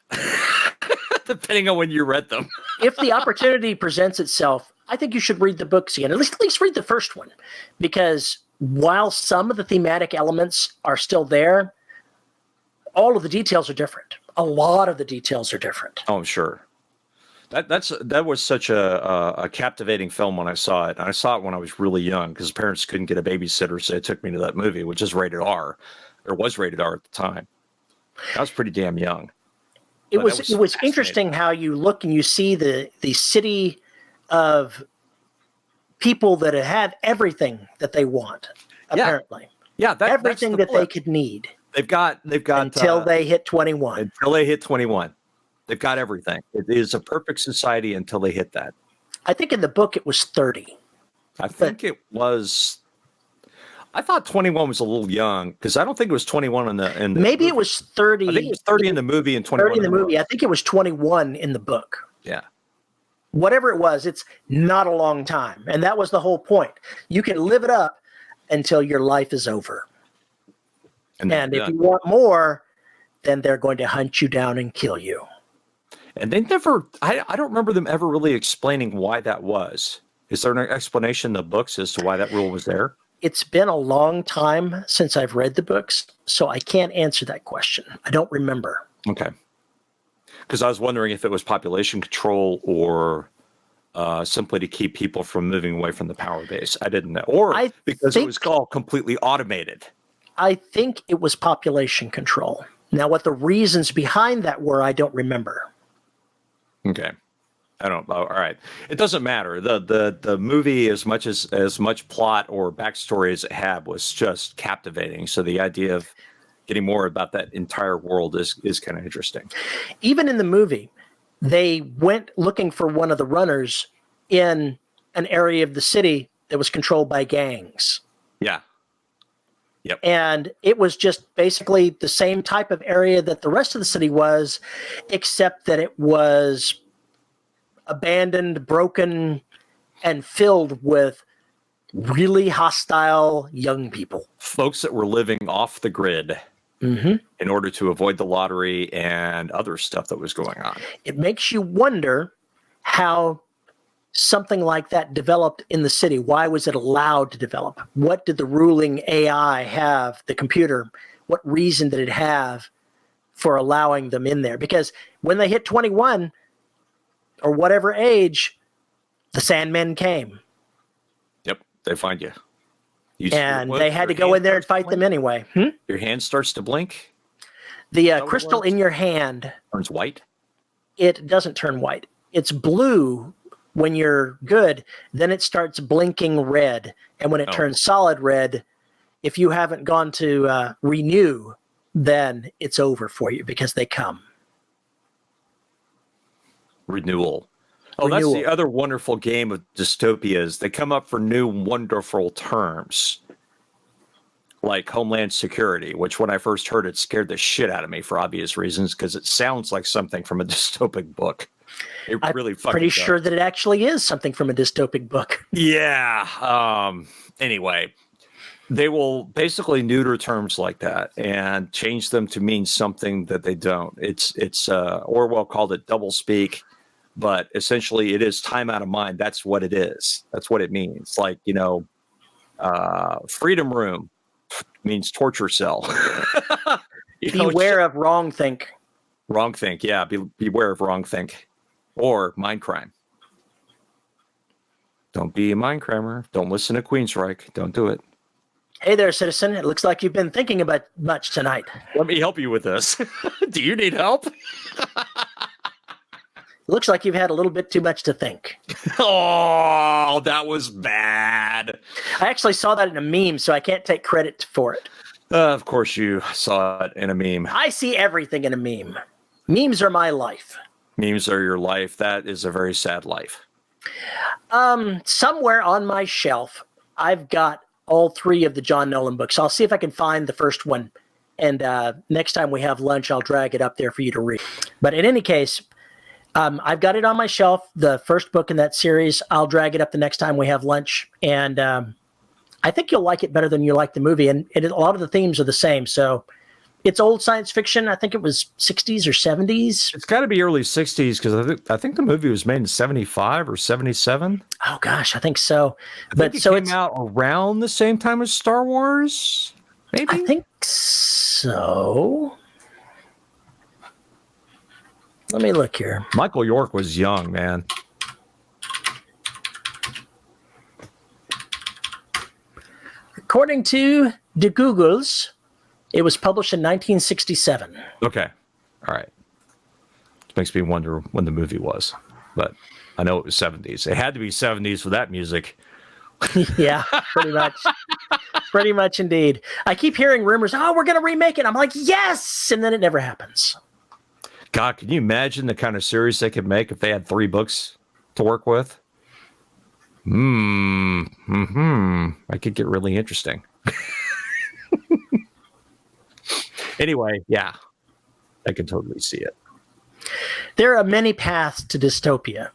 depending on when you read them. If the opportunity presents itself, I think you should read the books again. At least read the first one. Because while some of the thematic elements are still there, all of the details are different. A lot of the details are different. Oh, I'm sure. That was such a captivating film when I saw it. And I saw it when I was really young because parents couldn't get a babysitter, so they took me to that movie, which is rated R, or was rated R at the time. I was pretty damn young. It was interesting how you look and you see the city of people that have everything that they want. Apparently, everything that they could need. They've got until they hit 21. Until they hit 21. They've got everything. It is a perfect society until they hit that. I think in the book it was 30. I think it was. I thought 21 was a little young because I don't think it was 21 in the. Maybe it was 30. I think it was 30 in the movie and 21 30 in the movie. I think it was 21 in the book. Yeah. Whatever it was, it's not a long time, and that was the whole point. You can live it up until your life is over. And if you want more, then they're going to hunt you down and kill you. And they never, I don't remember them ever really explaining why that was. Is there an explanation in the books as to why that rule was there? It's been a long time since I've read the books, so I can't answer that question. I don't remember. Okay. Because I was wondering if it was population control or simply to keep people from moving away from the power base. I didn't know. Or because it was all completely automated. I think it was population control. Now, what the reasons behind that were, I don't remember. Okay. I don't know. All right. It doesn't matter. The movie, as much plot or backstory as it had, was just captivating. So the idea of getting more about that entire world is kind of interesting. Even in the movie, they went looking for one of the runners in an area of the city that was controlled by gangs. Yeah. Yep. And it was just basically the same type of area that the rest of the city was, except that it was abandoned, broken, and filled with really hostile young people. Folks that were living off the grid in order to avoid the lottery and other stuff that was going on. It makes you wonder how something like that developed in the city. Why was it allowed to develop? What did the ruling AI have, the computer? What reason did it have for allowing them in there? Because when they hit 21 or whatever age, the Sandmen came. Yep, they find you. And they had to go in there and fight them anyway. Your hand starts to blink? The crystal in your hand turns white? It doesn't turn white. It's blue when you're good, then it starts blinking red. And when it turns solid red, if you haven't gone to renew, then it's over for you because they come. Renewal. Oh, that's the other wonderful game of dystopias. They come up for new wonderful terms, like Homeland Security, which when I first heard it scared the shit out of me for obvious reasons because it sounds like something from a dystopic book. It really fucking pretty does. Sure that it actually is something from a dystopic book. Yeah. Anyway, they will basically neuter terms like that and change them to mean something that they don't. It's Orwell called it doublespeak, but essentially it is time out of mind. That's what it is. That's what it means. Like, freedom room means torture cell. Beware of wrong think. Wrong think, yeah. Beware of wrong think. Or mind crime. Don't be a mind crimer. Don't listen to Queensryche. Don't do it. Hey there, citizen. It looks like you've been thinking about much tonight. Let me help you with this. Do you need help? Looks like you've had a little bit too much to think. Oh, that was bad. I actually saw that in a meme, so I can't take credit for it. Of course you saw it in a meme. I see everything in a meme. Memes are my life. Memes are your life. That is a very sad life. Somewhere on my shelf, I've got all 3 of the John Nolan books. I'll see if I can find the first one. And next time we have lunch, I'll drag it up there for you to read. But in any case, I've got it on my shelf, the first book in that series. I'll drag it up the next time we have lunch. And I think you'll like it better than you like the movie. And a lot of the themes are the same. So it's old science fiction. I think it was 60s or 70s. It's got to be early 60s because I think the movie was made in 75 or 77. Oh, gosh, I think so. But it came out around the same time as Star Wars, maybe? I think so. Let me look here. Michael York was young, man. According to the Googles, it was published in 1967. Okay. All right. It makes me wonder when the movie was, but I know it was 70s. It had to be 70s for that music. Yeah, pretty much. Pretty much indeed. I keep hearing rumors, oh, we're going to remake it. I'm like, yes! And then it never happens. God, can you imagine the kind of series they could make if they had 3 books to work with? I could get really interesting. Anyway, yeah, I can totally see it. There are many paths to dystopia.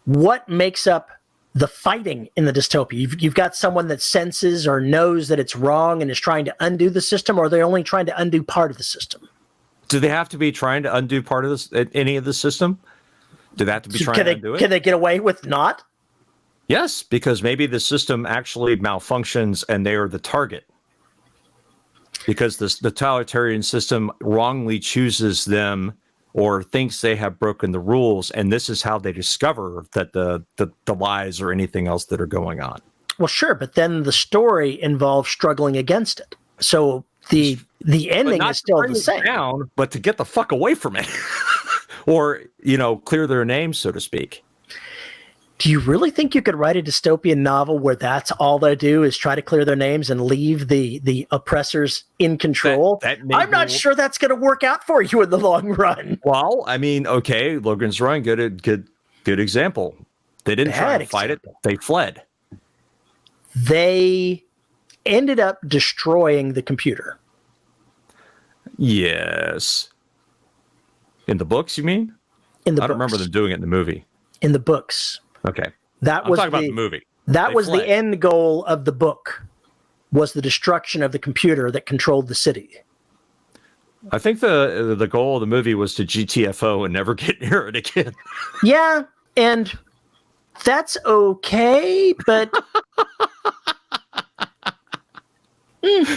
What makes up the fighting in the dystopia? You've got someone that senses or knows that it's wrong and is trying to undo the system, or are they only trying to undo part of the system? Do they have to be trying to undo part of this, any of the system? Do they have to be trying to undo it? Can they get away with not? Yes, because maybe the system actually malfunctions and they are the target. Because the totalitarian system wrongly chooses them or thinks they have broken the rules, and this is how they discover that the lies or anything else that are going on. Well, sure, but then the story involves struggling against it. So the ending is still the same. Down, but to get the fuck away from it. Or, clear their name, so to speak. Do you really think you could write a dystopian novel where that's all they do is try to clear their names and leave the oppressors in control? I'm not sure that's going to work out for you in the long run. Well, I mean, okay, Logan's Run, good example. They didn't try to fight it. They fled. They ended up destroying the computer. Yes. In the books, you mean? I don't remember them doing it in the movie. In the books. Okay. I'm talking about the movie. That was the end goal of the book, was the destruction of the computer that controlled the city. I think the goal of the movie was to GTFO and never get near it again. Yeah, and that's okay, but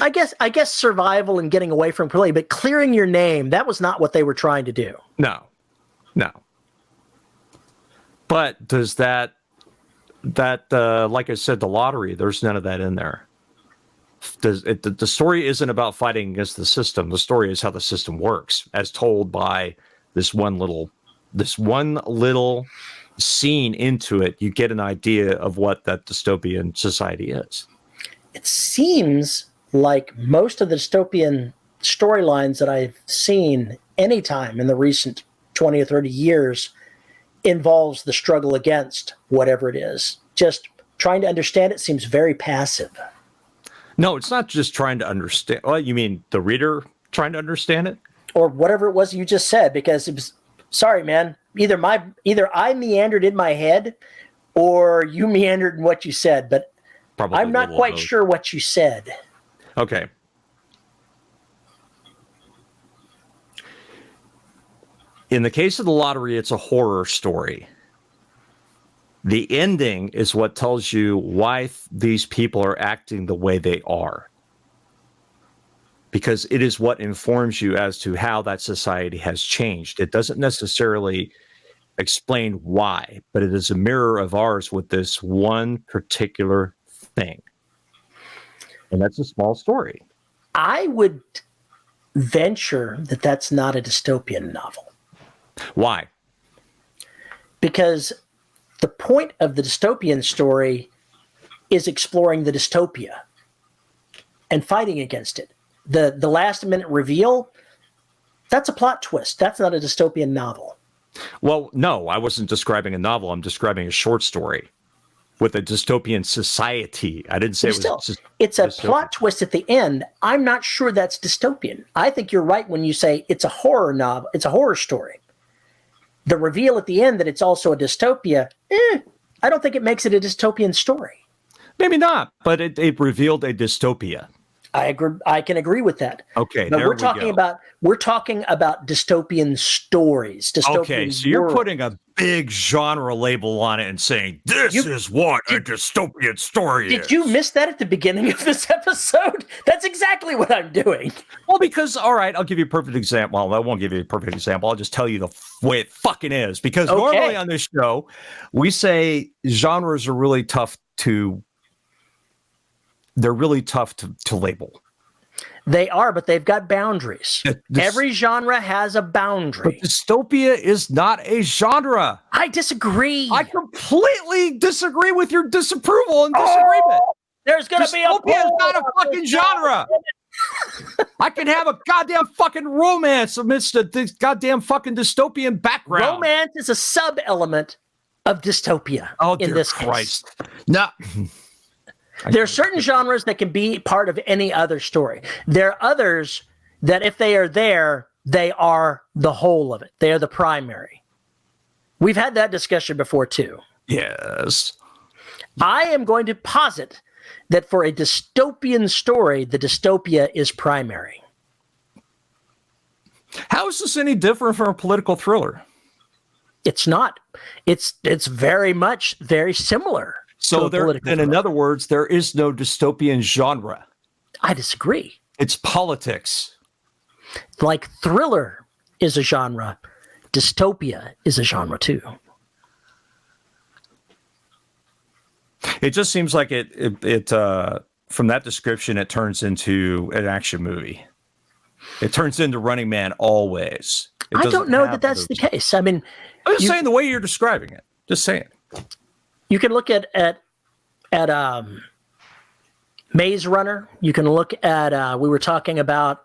I guess survival and getting away from play, but clearing your name, that was not what they were trying to do. No. But does that like I said, the lottery, there's none of that in there. The story isn't about fighting against the system. The story is how the system works, as told by this one little scene into it, you get an idea of what that dystopian society is. It seems like most of the dystopian storylines that I've seen anytime in the recent 20 or 30 years involves the struggle against whatever it is. Just trying to understand it seems very passive. No, it's not just trying to understand. Well, you mean the reader trying to understand it? Or whatever it was you just said, because it was, sorry, man, either I meandered in my head or you meandered in what you said, but Probably I'm not quite sure what you said. Okay. In the case of the lottery, it's a horror story. The ending is what tells you why these people are acting the way they are. Because it is what informs you as to how that society has changed. It doesn't necessarily explain why, but it is a mirror of ours with this one particular thing. And that's a small story. I would venture that that's not a dystopian novel. Why? Because the point of the dystopian story is exploring the dystopia and fighting against it. The last minute reveal, that's a plot twist. That's not a dystopian novel. Well, no, I wasn't describing a novel. I'm describing a short story with a dystopian society. I didn't say it was just it's a dystopian. plot twist at the end. I'm not sure that's dystopian. I think you're right when you say it's a horror novel. It's a horror story. The reveal at the end that it's also a dystopia, I don't think it makes it a dystopian story. Maybe not, but it revealed a dystopia. I agree. I can agree with that. Okay, but there we're talking about dystopian stories. Dystopian okay, so you're world. putting a big genre label on it and saying this is what a dystopian story is. Did you miss that at the beginning of this episode? That's exactly what I'm doing. Well, because all right, I'll give you a perfect example. Well, I won't give you a perfect example. I'll just tell you the way it fucking is. Because normally on this show, we say genres are really tough to. They're really tough to label. They are, but they've got boundaries. Every genre has a boundary. But dystopia is not a genre. I disagree. I completely disagree with your disapproval and disagreement. There's going to be a dystopia is not a fucking genre. I can have a goddamn fucking romance amidst this goddamn fucking dystopian background. Romance is a sub-element of dystopia. Oh, in dear this Christ. case. No. There are certain genres that can be part of any other story. There are others that if they are there, they are the whole of it. They are the primary. We've had that discussion before too. Yes. I am going to posit that for a dystopian story, the dystopia is primary. How is this any different from a political thriller? It's not. It's very much very similar. So in other words, there is no dystopian genre. I disagree. It's politics. Like thriller is a genre. Dystopia is a genre too. It just seems like it from that description, it turns into an action movie. It turns into Running Man always. I don't know that that's the case. I mean, I'm just saying the way you're describing it. Just saying. You can look at Maze Runner. You can look at, we were talking about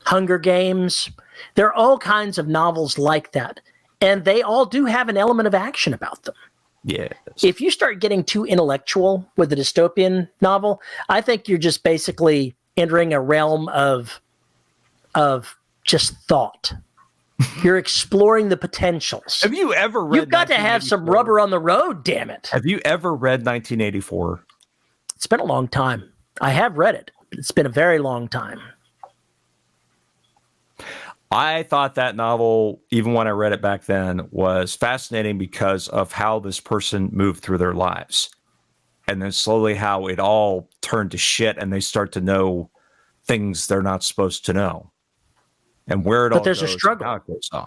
Hunger Games. There are all kinds of novels like that. And they all do have an element of action about them. Yes. If you start getting too intellectual with a dystopian novel, I think you're just basically entering a realm of just thought. You're exploring the potentials. Have you ever read? You've got to have some rubber on the road, damn it. Have you ever read 1984? It's been a long time. I have read it, but it's been a very long time. I thought that novel, even when I read it back then, was fascinating because of how this person moved through their lives. And then slowly how it all turned to shit and they start to know things they're not supposed to know. And where it all goes. But there's a struggle.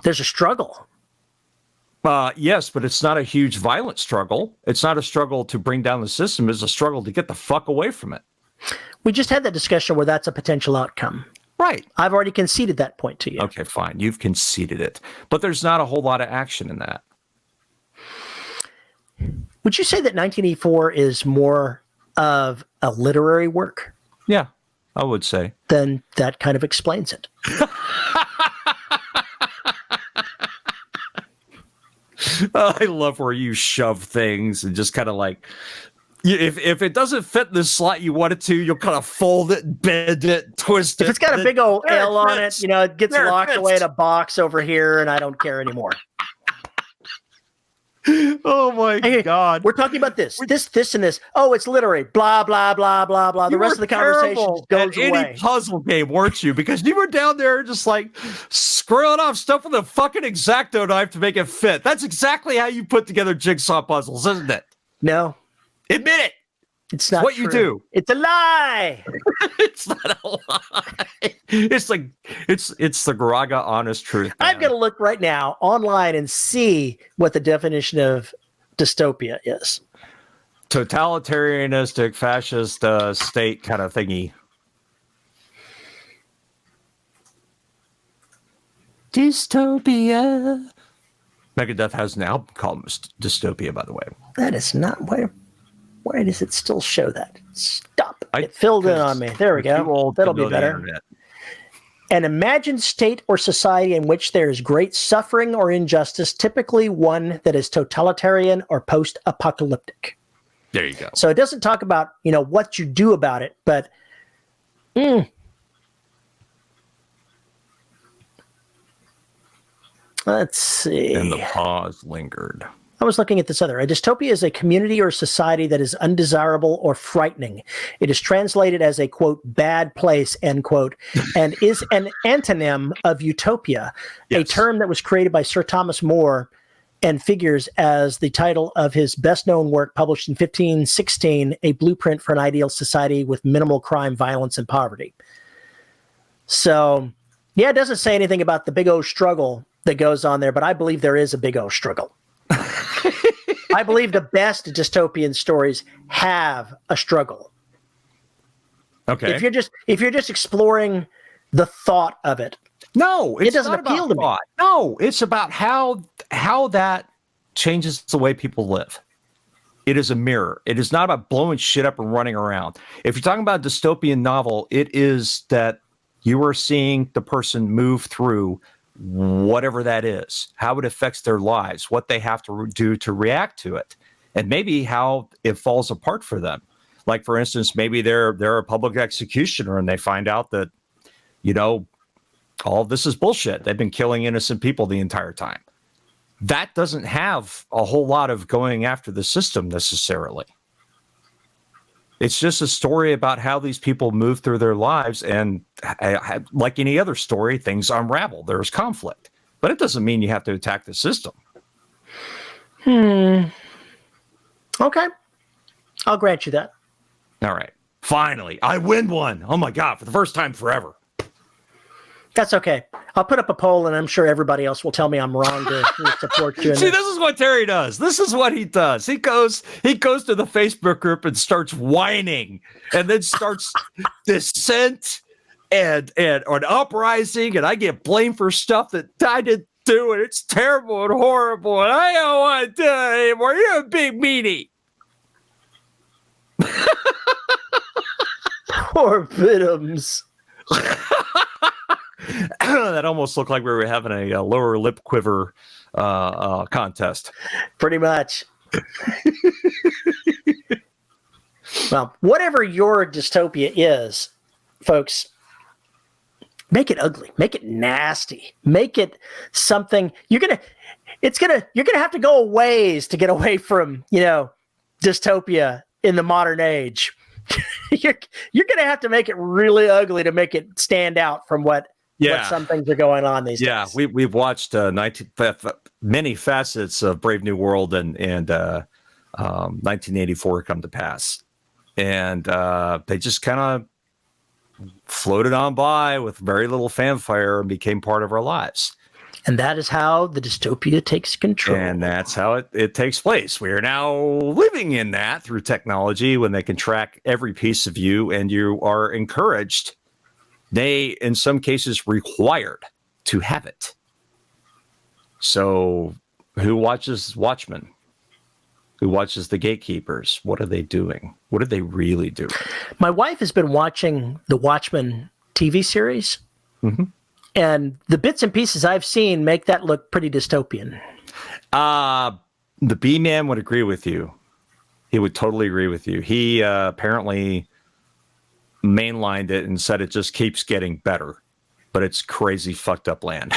There's a struggle. Yes, but it's not a huge violent struggle. It's not a struggle to bring down the system. It's a struggle to get the fuck away from it. We just had that discussion where that's a potential outcome. Right. I've already conceded that point to you. Okay, fine. You've conceded it. But there's not a whole lot of action in that. Would you say that 1984 is more of a literary work? Yeah, I would say. Then that kind of explains it. I love where you shove things and just kind of like, if it doesn't fit the slot you want it to, you'll kind of fold it, bend it, twist it. If it's got a big old L on it, fits. it gets There it locked fits. away in a box over here, and I don't care anymore. Oh my God. We're talking about this, and this. Oh, it's literary. Blah, blah, blah, blah, blah. The rest of the conversation just goes at away. any puzzle game, weren't you? Because you were down there just like screwing off stuff with a fucking X-Acto knife to make it fit. That's exactly how you put together jigsaw puzzles, isn't it? No. Admit it. It's not what true. you do. It's a lie. It's not a lie. It's like it's the Garaga honest truth. I'm going to look right now online and see what the definition of dystopia is. Totalitarianistic, fascist state kind of thingy. Dystopia. Megadeth has an album called Dystopia, by the way. That is not why does it still show that? Stop. It filled in on me. There we go. That'll be better. An imagined state or society in which there is great suffering or injustice, typically one that is totalitarian or post-apocalyptic. There you go. So it doesn't talk about, what you do about it, but let's see. And the pause lingered. I was looking at this other. A dystopia is a community or society that is undesirable or frightening. It is translated as a, quote, bad place, end quote, and is an antonym of utopia, a term that was created by Sir Thomas More and figures as the title of his best-known work published in 1516, A Blueprint for an Ideal Society with Minimal Crime, Violence, and Poverty. So, yeah, it doesn't say anything about the big O struggle that goes on there, but I believe there is a big O struggle. I believe the best dystopian stories have a struggle. Okay. If you're just exploring the thought of it, no, it doesn't appeal to me. No, it's about how that changes the way people live. It is a mirror. It is not about blowing shit up and running around. If you're talking about a dystopian novel, it is that you are seeing the person move through whatever that is, how it affects their lives, what they have to do to react to it, and maybe how it falls apart for them. Like, for instance, maybe they're a public executioner and they find out that, all of this is bullshit. They've been killing innocent people the entire time. That doesn't have a whole lot of going after the system necessarily. It's just a story about how these people move through their lives, and like any other story, things unravel. There's conflict, but it doesn't mean you have to attack the system. Okay. I'll grant you that. All right. Finally, I win one. Oh my God, for the first time forever. That's okay. I'll put up a poll, and I'm sure everybody else will tell me I'm wrong to support you. See, this is what Terry does. This is what he does. He goes to the Facebook group and starts whining, and then starts dissent and an uprising, and I get blamed for stuff that I didn't do, and it's terrible and horrible, and I don't want to do it anymore. You're a big meanie. Poor Bidums. That almost looked like we were having a lower lip quiver contest. Pretty much. Well, whatever your dystopia is, folks, make it ugly, make it nasty, make it something you're gonna have to go a ways to get away from, dystopia in the modern age. You're gonna have to make it really ugly to make it stand out from what some things are going on these days. Yeah, we've watched many facets of Brave New World and 1984 come to pass, and they just kind of floated on by with very little fanfare and became part of our lives. And that is how the dystopia takes control. And that's how it takes place. We are now living in that through technology, when they can track every piece of you, and you are encouraged, they, in some cases, required to have it. So who watches Watchmen? who watches The Gatekeepers. What are they doing? What are they really doing? My wife has been watching the Watchmen TV series, and the bits and pieces I've seen make that look pretty dystopian. The B-Man would agree with you. He would totally agree with you. He apparently mainlined it and said it just keeps getting better, but it's crazy fucked up land.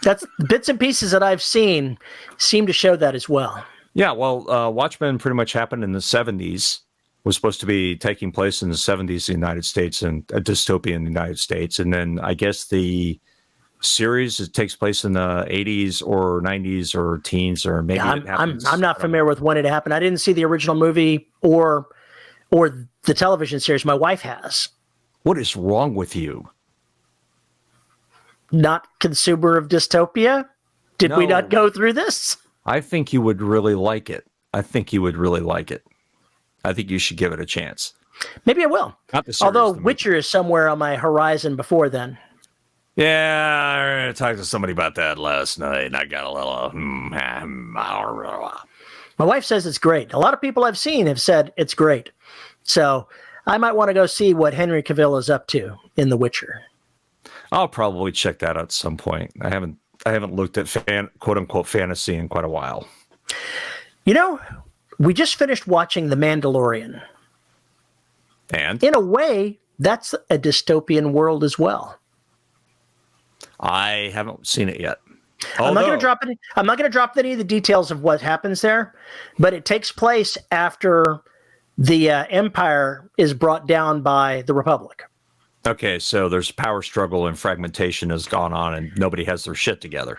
That's the bits and pieces that I've seen seem to show that as well. Yeah, well, Watchmen pretty much happened in the 70s. Was supposed to be taking place in the 70s in the United States and a dystopia in the United States. And then I guess the series it takes place in the 80s or 90s or teens or maybe I'm not familiar with when it happened. I didn't see the original movie or the television series. My wife has. What is wrong with you? Not consumer of dystopia? Did we not go through this? I think you would really like it. I think you should give it a chance. Maybe I will. Not the series, although the Witcher is somewhere on my horizon before then. Yeah, I talked to somebody about that last night, and I got a little... My wife says it's great. A lot of people I've seen have said it's great. So I might want to go see what Henry Cavill is up to in The Witcher. I'll probably check that out at some point. I haven't looked at quote-unquote fantasy in quite a while. You know, we just finished watching The Mandalorian. And? In a way, that's a dystopian world as well. I haven't seen it yet. I'm not going to drop any of the details of what happens there, but it takes place after the Empire is brought down by the Republic. Okay, so there's power struggle and fragmentation has gone on and nobody has their shit together.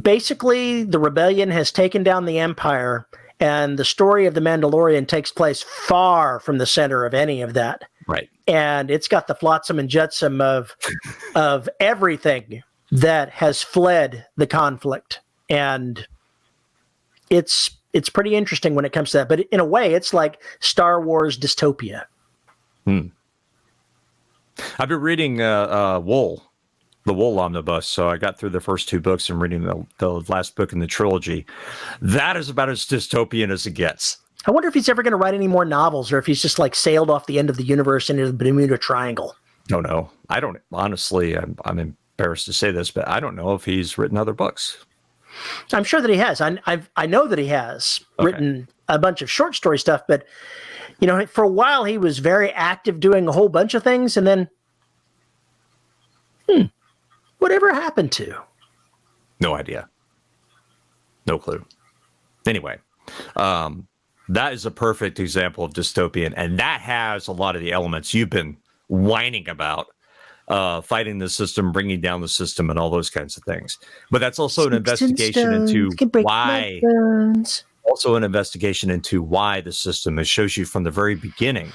Basically, the rebellion has taken down the Empire, and the story of The Mandalorian takes place far from the center of any of that. Right. And it's got the flotsam and jetsam of everything that has fled the conflict. And it's pretty interesting when it comes to that. But in a way, it's like Star Wars dystopia. I've been reading the Wool Omnibus, so I got through the first two books and reading the last book in the trilogy. That is about as dystopian as it gets. I wonder if he's ever going to write any more novels or if he's just like sailed off the end of the universe into the Bermuda Triangle. Don't know. I don't, honestly, I'm embarrassed to say this, but I don't know if he's written other books. I'm sure that he has. I know that he has written a bunch of short story stuff, but you know, for a while he was very active doing a whole bunch of things, and then whatever happened to? No idea. No clue. Anyway, that is a perfect example of dystopian, and that has a lot of the elements you've been whining about, fighting the system, bringing down the system, and all those kinds of things. But that's also an investigation into why. Also an investigation into why the system. It shows you from the very beginning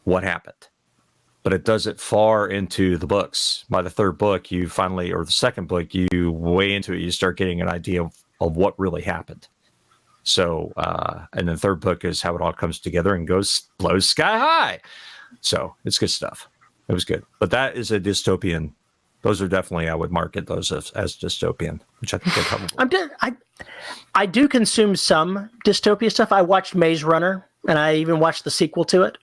what happened. But it does it far into the books. By the third book, you finally, or the second book, you way into it, you start getting an idea of what really happened. So, and the third book is how it all comes together and blows sky high. So it's good stuff. It was good. But that is a dystopian. Those are definitely, I would market those as dystopian, which I think they probably. I do consume some dystopia stuff. I watched Maze Runner, and I even watched the sequel to it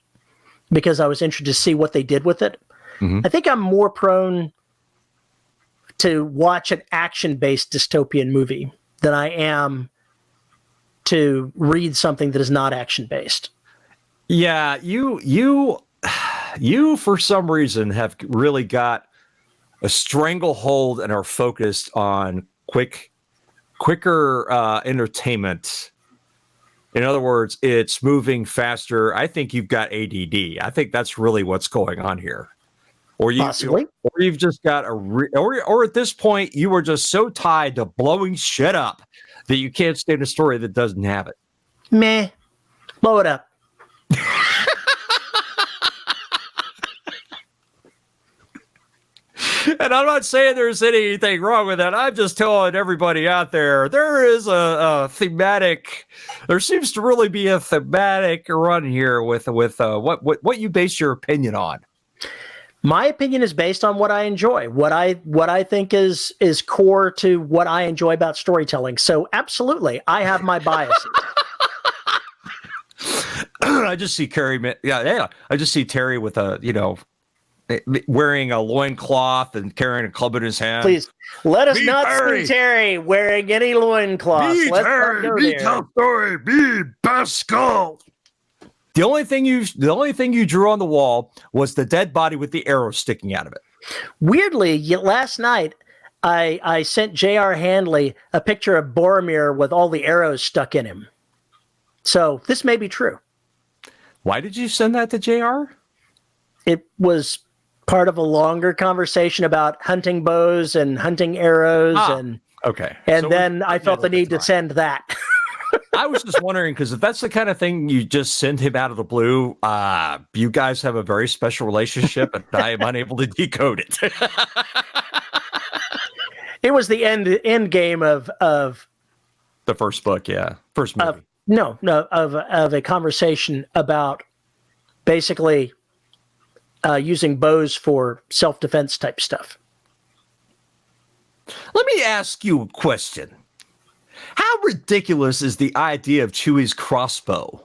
because I was interested to see what they did with it. I think I'm more prone to watch an action-based dystopian movie than I am to read something that is not action-based. Yeah, you for some reason have really got a stranglehold and are focused on quicker entertainment. In other words, it's moving faster. I think you've got ADD. I think that's really what's going on here. Or you've just got or at this point you were just so tied to blowing shit up that you can't stand a story that doesn't have it. Meh. Blow it up. And I'm not saying there's anything wrong with that. I'm just telling everybody out there, there is a thematic. There seems to really be a thematic run here with what you base your opinion on. My opinion is based on what I enjoy, what I think is core to what I enjoy about storytelling. So absolutely, I have my biases. I just see Terry. Yeah. I just see Terry with a, wearing a loincloth and carrying a club in his hand. Please let us Be not Terry. see Terry wearing any loincloths. Be Let's not Terry. go Be there. Tough Story. Be Pascal. The only thing you drew on the wall was the dead body with the arrow sticking out of it. Weirdly, last night I sent J.R. Handley a picture of Boromir with all the arrows stuck in him. So this may be true. Why did you send that to JR? It was part of a longer conversation about hunting bows and hunting arrows, okay. And so then I felt the need to send that. I was just wondering, because if that's the kind of thing you just send him out of the blue, you guys have a very special relationship, and I am unable to decode it. It was the end game of the first book, yeah, first movie. Of a conversation about basically using bows for self-defense type stuff. Let me ask you a question. How ridiculous is the idea of Chewie's crossbow?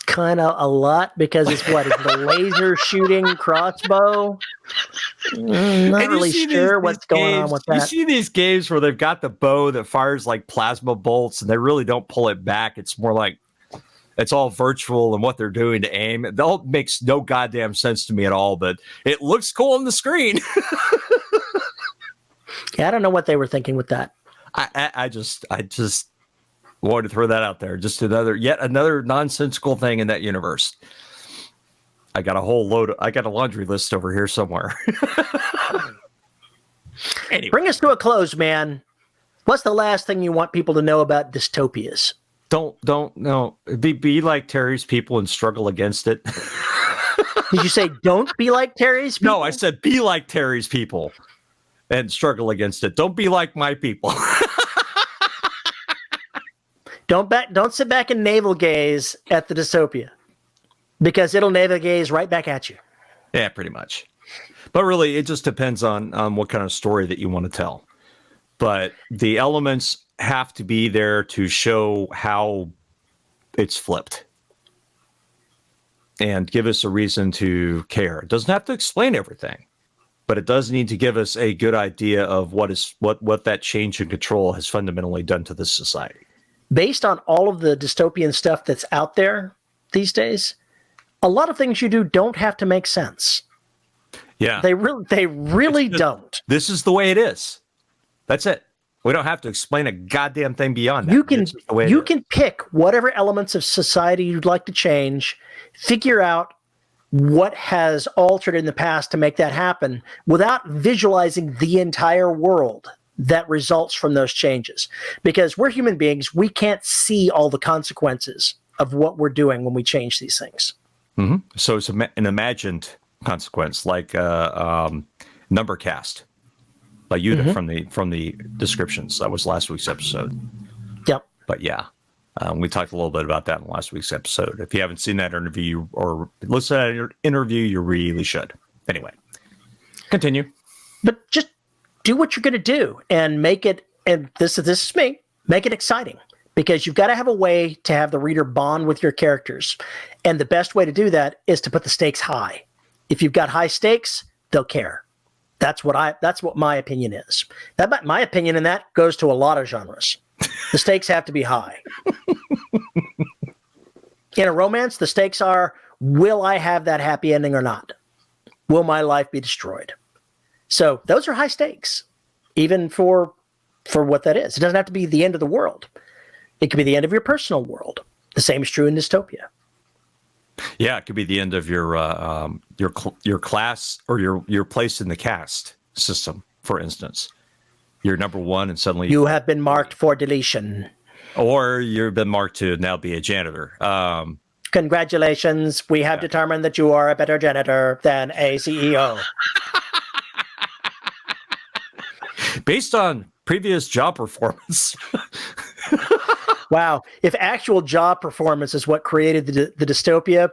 Kind of a lot, because it's the laser shooting crossbow. Not really sure what's going on with that. You see these games where they've got the bow that fires like plasma bolts, and they really don't pull it back. It's more like it's all virtual and what they're doing to aim. It all makes no goddamn sense to me at all, but it looks cool on the screen. Yeah, I don't know what they were thinking with that. I just wanted to throw that out there. Just yet another nonsensical thing in that universe. I got a laundry list over here somewhere. Anyway. Bring us to a close, man. What's the last thing you want people to know about dystopias? Don't no. Be like Terry's people and struggle against it. Did you say don't be like Terry's people? No, I said be like Terry's people and struggle against it. Don't be like my people. Don't sit back and navel gaze at the dystopia, because it'll navel gaze right back at you. Yeah, pretty much. But really, it just depends on what kind of story that you want to tell. But the elements have to be there to show how it's flipped and give us a reason to care. It doesn't have to explain everything, but it does need to give us a good idea of what that change in control has fundamentally done to this society. Based on all of the dystopian stuff that's out there these days, a lot of things you do don't have to make sense. Yeah. They really don't. This is the way it is. That's it. We don't have to explain a goddamn thing beyond that. You can pick whatever elements of society you'd like to change, figure out what has altered in the past to make that happen without visualizing the entire world that results from those changes. Because we're human beings, we can't see all the consequences of what we're doing when we change these things. Mm-hmm. So it's an imagined consequence, like number cast, like you from the descriptions. That was last week's episode. Yep. But yeah, we talked a little bit about that in last week's episode. If you haven't seen that interview or listened to that interview, you really should. Anyway, continue. But just do what you're going to do and make it, and this is me, make it exciting, because you've got to have a way to have the reader bond with your characters. And the best way to do that is to put the stakes high. If you've got high stakes, they'll care. That's what my opinion is. My opinion in that goes to a lot of genres. The stakes have to be high. In a romance, the stakes are, will I have that happy ending or not? Will my life be destroyed? So those are high stakes, even for what that is. It doesn't have to be the end of the world. It could be the end of your personal world. The same is true in dystopia. Yeah, it could be the end of your class or your place in the caste system, for instance. You're number one, and suddenly you have been marked for deletion, or you've been marked to now be a janitor. Congratulations, we have determined that you are a better janitor than a CEO. Based on previous job performance. Wow. If actual job performance is what created the dystopia,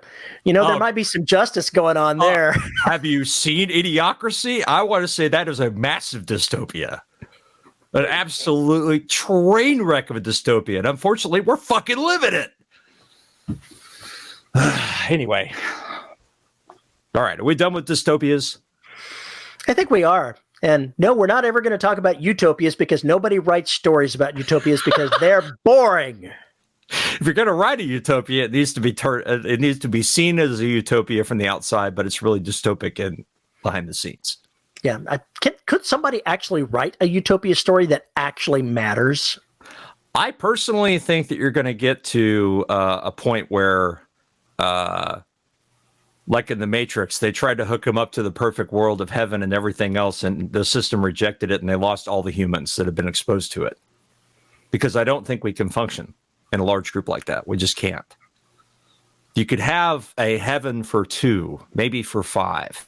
there might be some justice going on there. Have you seen Idiocracy? I want to say that is a massive dystopia. An absolutely train wreck of a dystopia. And unfortunately, we're fucking living it. Anyway. All right. Are we done with dystopias? I think we are. And no, we're not ever going to talk about utopias because nobody writes stories about utopias because they're boring. If you're going to write a utopia, it needs to be it needs to be seen as a utopia from the outside, but it's really dystopic and behind the scenes. Yeah. Could somebody actually write a utopia story that actually matters? I personally think that you're going to get to a point where, like in the Matrix, they tried to hook him up to the perfect world of heaven and everything else, and the system rejected it, and they lost all the humans that have been exposed to it. Because I don't think we can function in a large group like that. We just can't. You could have a heaven for 2, maybe for 5,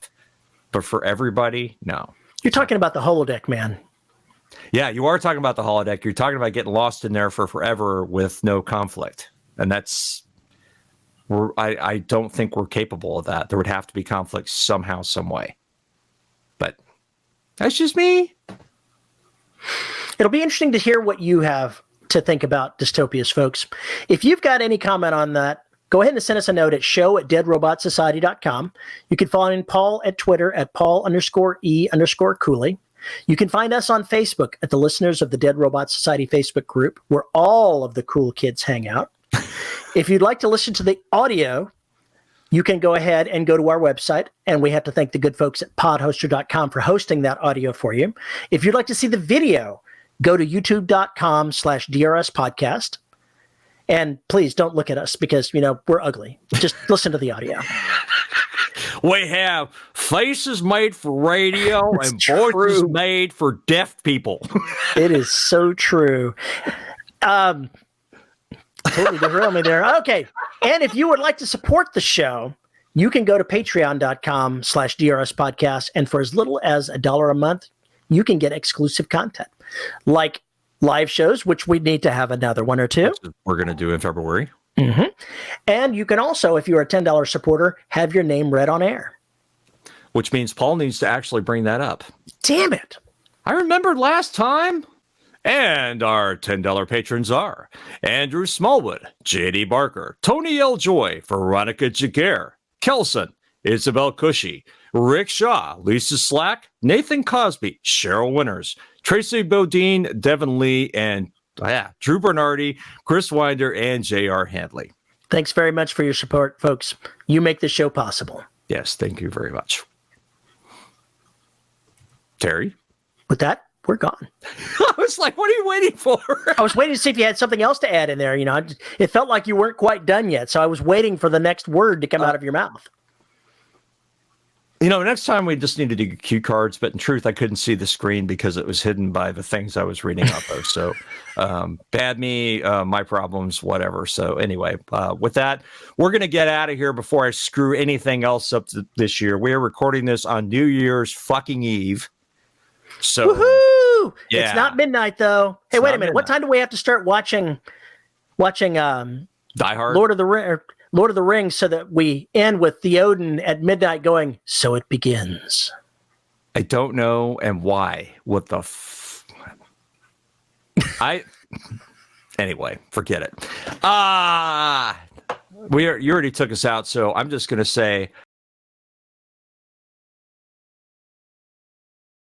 but for everybody, no. You're talking about the holodeck, man. Yeah, you are talking about the holodeck. You're talking about getting lost in there for forever with no conflict. And I don't think we're capable of that. There would have to be conflict somehow, some way. But that's just me. It'll be interesting to hear what you have to think about dystopias, folks. If you've got any comment on that, go ahead and send us a note at show@deadrobotsociety.com. You can find Paul at Twitter at Paul_E_Cooley. You can find us on Facebook at the Listeners of the Dead Robot Society Facebook group, where all of the cool kids hang out. If you'd like to listen to the audio, you can go ahead and go to our website, and we have to thank the good folks at podhoster.com for hosting that audio for you. If you'd like to see the video, go to youtube.com/DRS podcast. And please don't look at us because, we're ugly. Just listen to the audio. We have faces made for radio and voices made for deaf people. It is so true. Totally derailed me there. Okay. And if you would like to support the show, you can go to patreon.com/DRS podcast. And for as little as $1 a month, you can get exclusive content like live shows, which we need to have another one or two. We're going to do in February. Mm-hmm. And you can also, if you're a $10 supporter, have your name read on air. Which means Paul needs to actually bring that up. Damn it. I remembered last time. And our $10 patrons are Andrew Smallwood, J.D. Barker, Tony L. Joy, Veronica Jaguar, Kelson, Isabel Cushy, Rick Shaw, Lisa Slack, Nathan Cosby, Cheryl Winters, Tracy Bodine, Devin Lee, and Drew Bernardi, Chris Winder, and J.R. Handley. Thanks very much for your support, folks. You make the show possible. Yes, thank you very much. Terry? With that, we're gone. I was like, what are you waiting for? I was waiting to see if you had something else to add in there. It felt like you weren't quite done yet. So I was waiting for the next word to come out of your mouth. Next time we just need to do cue cards, but in truth, I couldn't see the screen because it was hidden by the things I was reading off of. So bad me, my problems, whatever. So anyway, with that, we're going to get out of here before I screw anything else up this year. We are recording this on New Year's fucking Eve. So woohoo! Yeah. It's not midnight though. Hey, wait a minute. What time do we have to start watching Die Hard? Lord of the Rings, so that we end with Theoden at midnight going, so it begins. I don't know and why. What the Anyway, forget it. You already took us out, so I'm just going to say